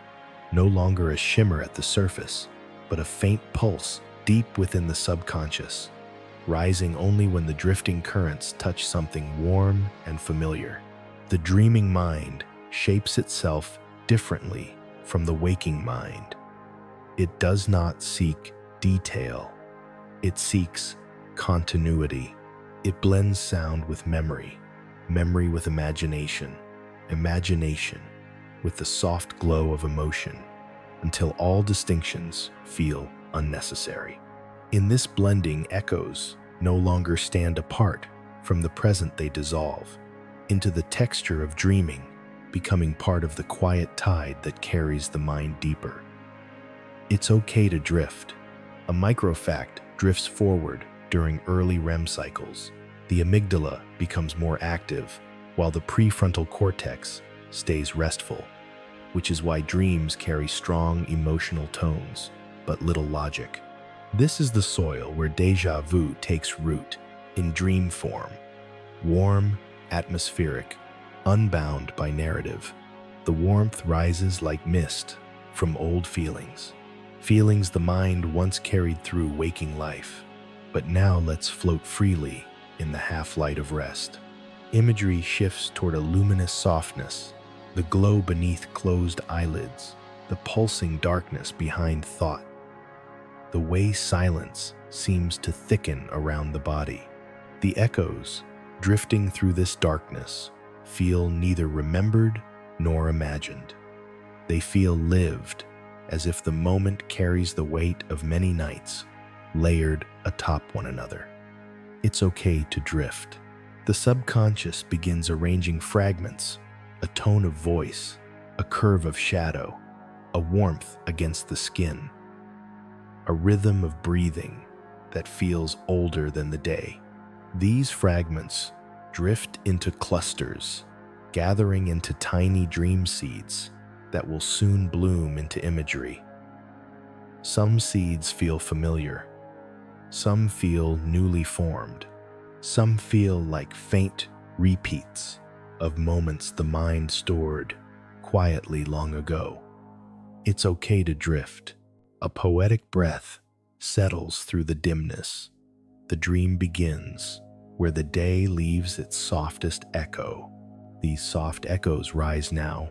no longer a shimmer at the surface, but a faint pulse deep within the subconscious, rising only when the drifting currents touch something warm and familiar. The dreaming mind shapes itself differently from the waking mind. It does not seek detail. It seeks continuity. It blends sound with memory, memory with imagination, imagination with the soft glow of emotion, until all distinctions feel unnecessary. In this blending, echoes no longer stand apart from the present. They dissolve into the texture of dreaming, becoming part of the quiet tide that carries the mind deeper. It's okay to drift. A microfact drifts forward during early REM cycles. The amygdala becomes more active, while the prefrontal cortex stays restful, which is why dreams carry strong emotional tones, but little logic. This is the soil where déjà vu takes root in dream form. Warm, atmospheric, unbound by narrative. The warmth rises like mist from old feelings. Feelings the mind once carried through waking life. But now let's float freely in the half-light of rest. Imagery shifts toward a luminous softness, the glow beneath closed eyelids, the pulsing darkness behind thought. The way silence seems to thicken around the body. The echoes, drifting through this darkness, feel neither remembered nor imagined. They feel lived, as if the moment carries the weight of many nights, layered atop one another. It's okay to drift. The subconscious begins arranging fragments, a tone of voice, a curve of shadow, a warmth against the skin, a rhythm of breathing that feels older than the day. These fragments drift into clusters, gathering into tiny dream seeds that will soon bloom into imagery. Some seeds feel familiar. Some feel newly formed. Some feel like faint repeats of moments the mind stored quietly long ago. It's okay to drift. A poetic breath settles through the dimness. The dream begins where the day leaves its softest echo. These soft echoes rise now,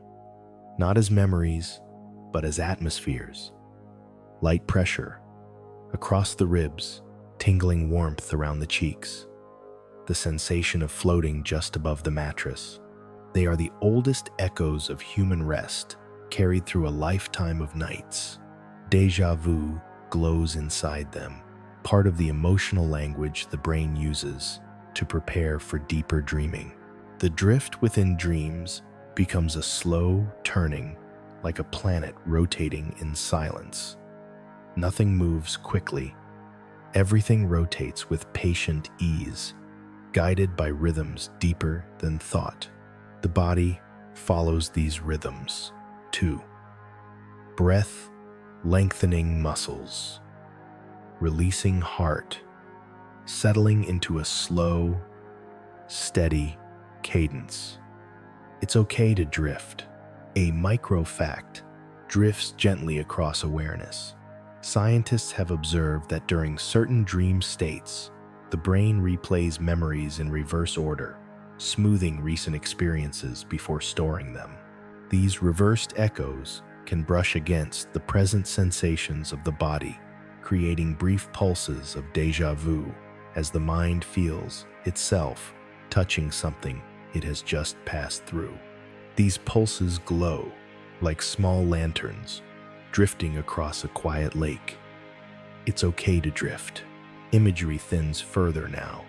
not as memories, but as atmospheres. Light pressure across the ribs, tingling warmth around the cheeks, the sensation of floating just above the mattress. They are the oldest echoes of human rest, carried through a lifetime of nights. Déjà vu glows inside them, part of the emotional language the brain uses to prepare for deeper dreaming. The drift within dreams becomes a slow turning, like a planet rotating in silence. Nothing moves quickly. Everything rotates with patient ease, guided by rhythms deeper than thought. The body follows these rhythms, too. Breath, lengthening muscles, releasing heart, settling into a slow, steady cadence. It's okay to drift. A microfact drifts gently across awareness. Scientists have observed that during certain dream states, the brain replays memories in reverse order, smoothing recent experiences before storing them. These reversed echoes can brush against the present sensations of the body, creating brief pulses of déjà vu as the mind feels itself touching something it has just passed through. These pulses glow like small lanterns drifting across a quiet lake. It's okay to drift. Imagery thins further now.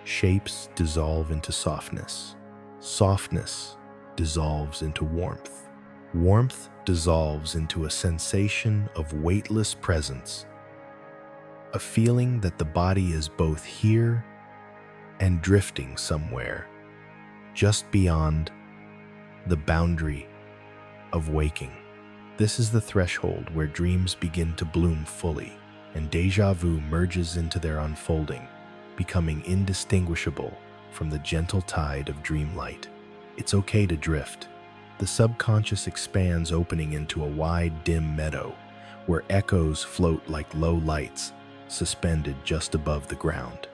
Shapes dissolve into softness. Softness dissolves into warmth. Warmth dissolves into a sensation of weightless presence, a feeling that the body is both here and drifting somewhere, just beyond the boundary of waking. This is the threshold where dreams begin to bloom fully, and déjà vu merges into their unfolding, becoming indistinguishable from the gentle tide of dreamlight. It's okay to drift. The subconscious expands, opening into a wide, dim meadow where echoes float like low lights suspended just above the ground.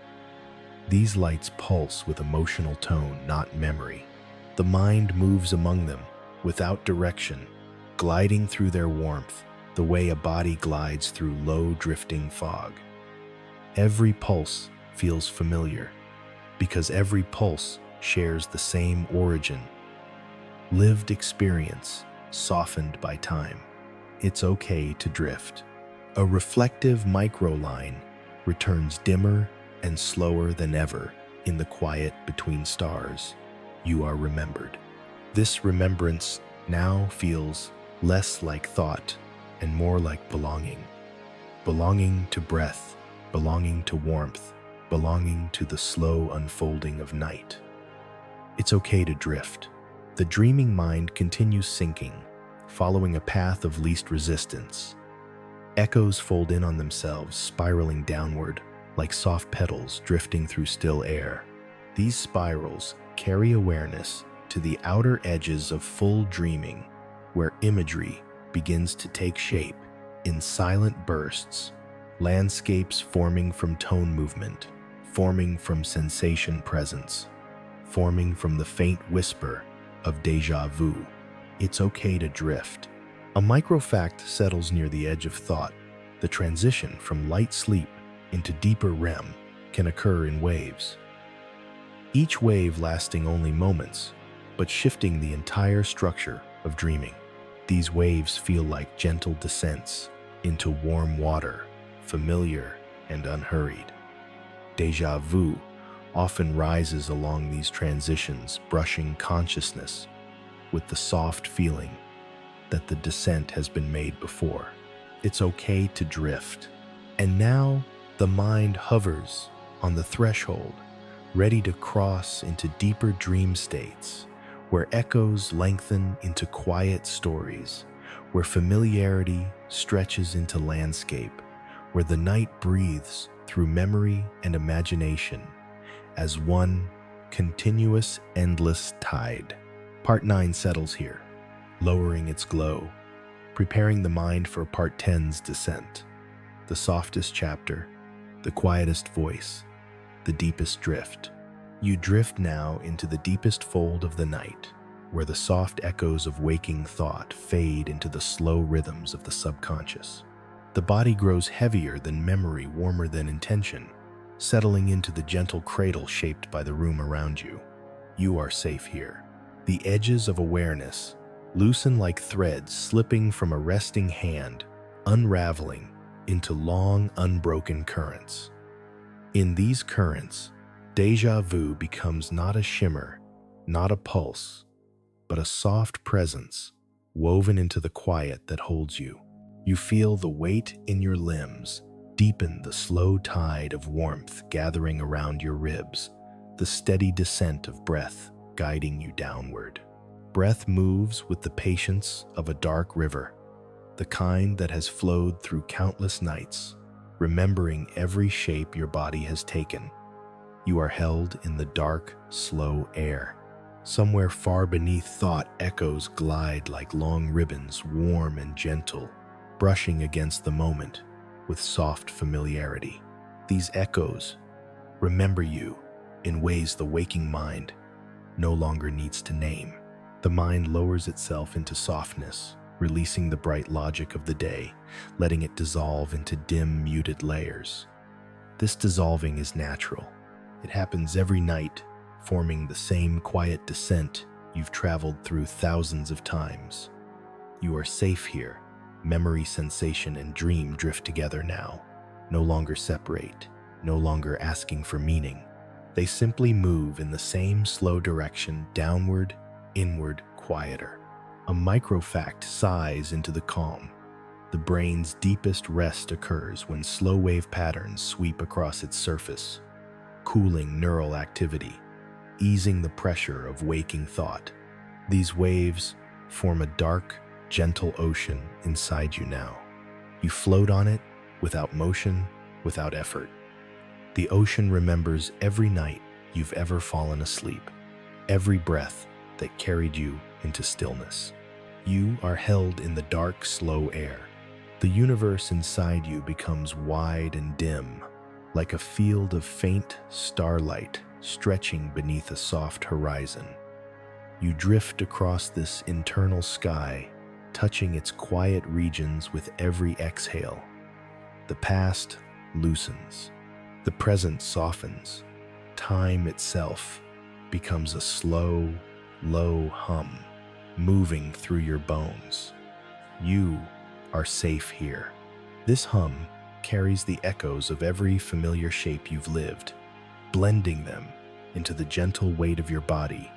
These lights pulse with emotional tone, not memory. The mind moves among them without direction, gliding through their warmth the way a body glides through low drifting fog. Every pulse feels familiar because every pulse shares the same origin, lived experience softened by time. It's okay to drift. A reflective microline returns dimmer and slower than ever in the quiet between stars. You are remembered. This remembrance now feels less like thought and more like belonging. Belonging to breath, belonging to warmth, belonging to the slow unfolding of night. It's okay to drift. The dreaming mind continues sinking, following a path of least resistance. Echoes fold in on themselves, spiraling downward, like soft petals drifting through still air. These spirals carry awareness to the outer edges of full dreaming, where imagery begins to take shape in silent bursts, landscapes forming from tone movement, forming from sensation presence, forming from the faint whisper of déjà vu. It's okay to drift. A microfact settles near the edge of thought. The transition from light sleep into deeper REM can occur in waves. Each wave lasting only moments, but shifting the entire structure of dreaming. These waves feel like gentle descents into warm water, familiar and unhurried. Déjà vu often rises along these transitions, brushing consciousness with the soft feeling that the descent has been made before. It's okay to drift. And now the mind hovers on the threshold, ready to cross into deeper dream states, where echoes lengthen into quiet stories, where familiarity stretches into landscape, where the night breathes through memory and imagination as one continuous, endless tide. Part 9 settles here, lowering its glow, preparing the mind for Part 10's descent. The softest chapter, the quietest voice, the deepest drift. You drift now into the deepest fold of the night, where the soft echoes of waking thought fade into the slow rhythms of the subconscious. The body grows heavier than memory, warmer than intention, settling into the gentle cradle shaped by the room around you. You are safe here. The edges of awareness loosen like threads slipping from a resting hand, unraveling into long, unbroken currents. In these currents, déjà vu becomes not a shimmer, not a pulse, but a soft presence woven into the quiet that holds you. You feel the weight in your limbs deepen, the slow tide of warmth gathering around your ribs, the steady descent of breath guiding you downward. Breath moves with the patience of a dark river, the kind that has flowed through countless nights, remembering every shape your body has taken. You are held in the dark, slow air. Somewhere far beneath thought, echoes glide like long ribbons, warm and gentle, brushing against the moment with soft familiarity. These echoes remember you in ways the waking mind no longer needs to name. The mind lowers itself into softness, releasing the bright logic of the day, letting it dissolve into dim, muted layers. This dissolving is natural. It happens every night, forming the same quiet descent you've traveled through thousands of times. You are safe here. Memory, sensation, and dream drift together now, no longer separate, no longer asking for meaning. They simply move in the same slow direction, downward, inward, quieter. A microfact sighs into the calm. The brain's deepest rest occurs when slow wave patterns sweep across its surface, cooling neural activity, easing the pressure of waking thought. These waves form a dark, gentle ocean inside you now. You float on it without motion, without effort. The ocean remembers every night you've ever fallen asleep, every breath that carried you into stillness. You are held in the dark, slow air. The universe inside you becomes wide and dim, like a field of faint starlight stretching beneath a soft horizon. You drift across this internal sky, touching its quiet regions with every exhale. The past loosens. The present softens. Time itself becomes a slow, low hum, moving through your bones. You are safe here. This hum carries the echoes of every familiar shape you've lived, blending them into the gentle weight of your body,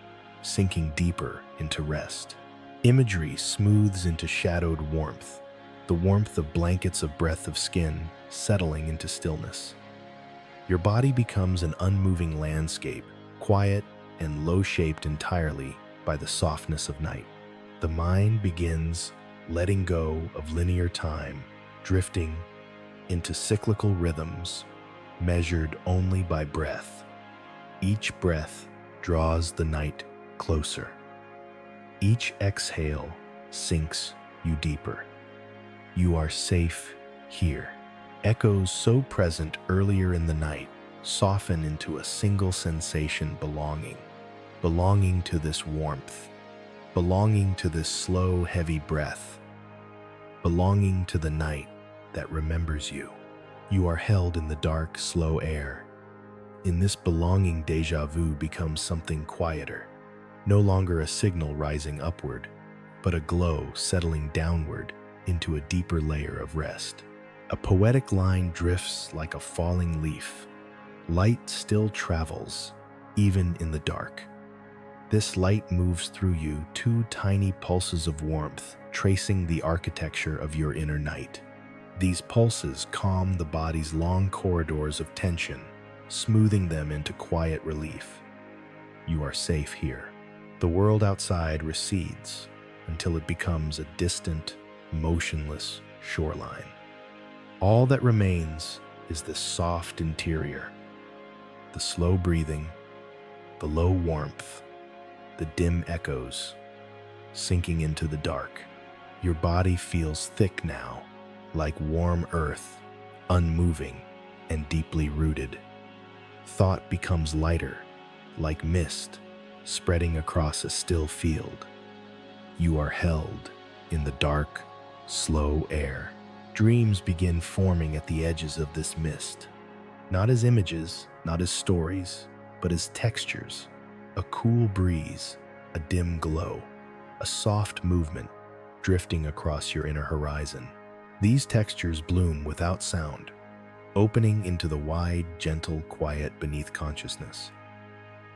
sinking deeper into rest. Imagery smooths into shadowed warmth, the warmth of blankets of breath of skin settling into stillness. Your body becomes an unmoving landscape, quiet and low-shaped entirely by the softness of night. The mind begins letting go of linear time, drifting into cyclical rhythms measured only by breath. Each breath draws the night closer. Each exhale sinks you deeper. You are safe here. Echoes so present earlier in the night soften into a single sensation: belonging to this warmth, belonging to this slow, heavy breath, belonging to the night that remembers you. You are held in the dark, slow air. In this belonging, déjà vu becomes something quieter, no longer a signal rising upward, but a glow settling downward into a deeper layer of rest. A poetic line drifts like a falling leaf. Light still travels, even in the dark. This light moves through you, two tiny pulses of warmth, tracing the architecture of your inner night. These pulses calm the body's long corridors of tension, smoothing them into quiet relief. You are safe here. The world outside recedes until it becomes a distant, motionless shoreline. All that remains is this soft interior, the slow breathing, the low warmth, the dim echoes, sinking into the dark. Your body feels thick now, like warm earth, unmoving and deeply rooted. Thought becomes lighter, like mist, spreading across a still field. You are held in the dark, slow air. Dreams begin forming at the edges of this mist, not as images, not as stories, but as textures. A cool breeze, a dim glow, a soft movement drifting across your inner horizon. These textures bloom without sound, opening into the wide, gentle quiet beneath consciousness.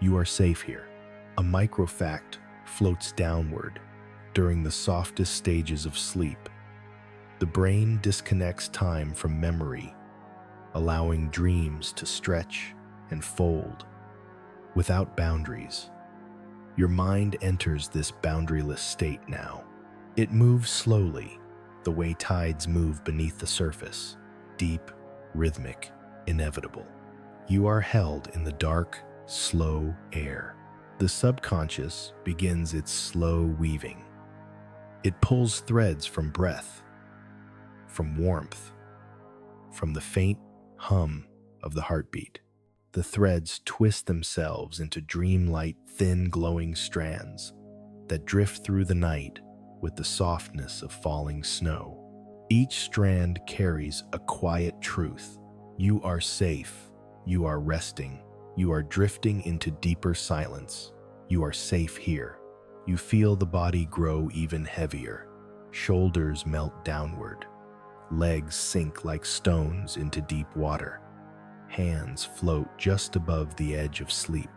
You are safe here. A microfact floats downward during the softest stages of sleep. The brain disconnects time from memory, allowing dreams to stretch and fold without boundaries. Your mind enters this boundaryless state now. It moves slowly, the way tides move beneath the surface, deep, rhythmic, inevitable. You are held in the dark, slow air. The subconscious begins its slow weaving. It pulls threads from breath, from warmth, from the faint hum of the heartbeat. The threads twist themselves into dreamlike, thin, glowing strands that drift through the night with the softness of falling snow. Each strand carries a quiet truth. You are safe. You are resting. You are drifting into deeper silence. You are safe here. You feel the body grow even heavier. Shoulders melt downward. Legs sink like stones into deep water. Hands float just above the edge of sleep,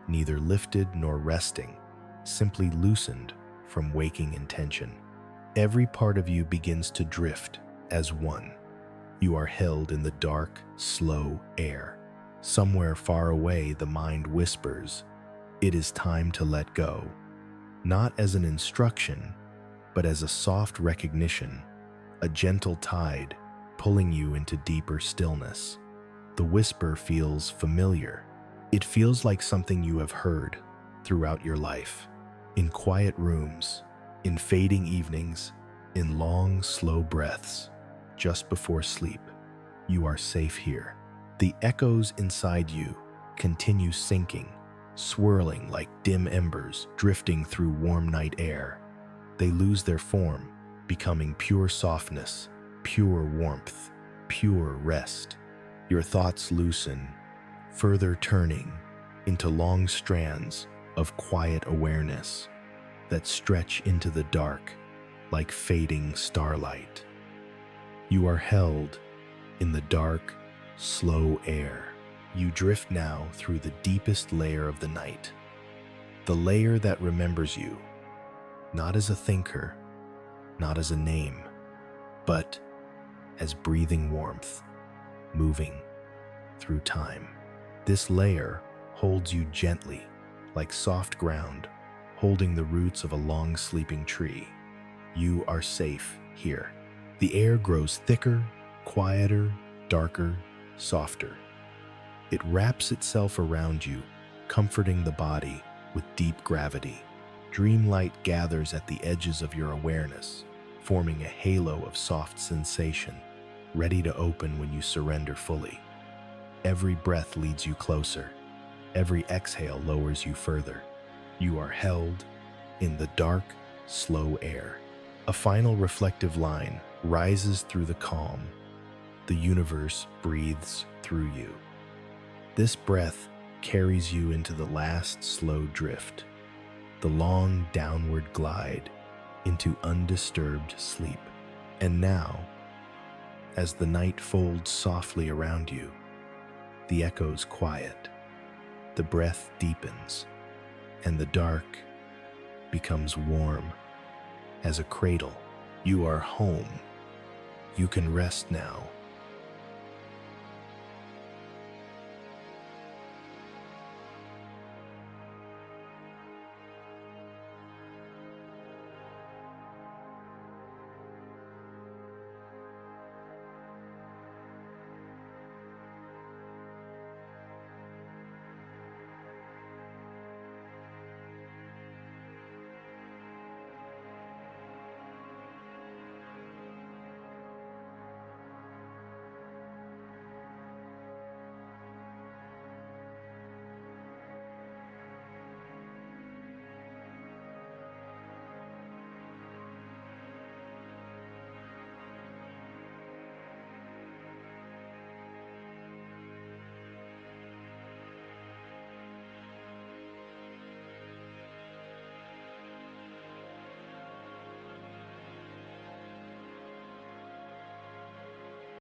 neither lifted nor resting, simply loosened from waking intention. Every part of you begins to drift as one. You are held in the dark, slow air. Somewhere far away, the mind whispers, "It is time to let go," not as an instruction, but as a soft recognition, a gentle tide pulling you into deeper stillness. The whisper feels familiar. It feels like something you have heard throughout your life, in quiet rooms, in fading evenings, in long, slow breaths, just before sleep. You are safe here. The echoes inside you continue sinking, swirling like dim embers drifting through warm night air. They lose their form, becoming pure softness, pure warmth, pure rest. Your thoughts loosen, further turning into long strands of quiet awareness that stretch into the dark like fading starlight. You are held in the dark, slow air. You drift now through the deepest layer of the night, the layer that remembers you, not as a thinker, not as a name, but as breathing warmth, moving through time. This layer holds you gently, like soft ground, holding the roots of a long sleeping tree. You are safe here. The air grows thicker, quieter, darker, softer. It wraps itself around you, comforting the body with deep gravity. Dreamlight gathers at the edges of your awareness, forming a halo of soft sensation, ready to open when you surrender fully. Every breath leads you closer. Every exhale lowers you further. You are held in the dark, slow air. A final reflective line rises through the calm. The universe breathes through you. This breath carries you into the last slow drift, the long downward glide into undisturbed sleep. And now, as the night folds softly around you, the echoes quiet, the breath deepens, and the dark becomes warm as a cradle. You are home. You can rest now,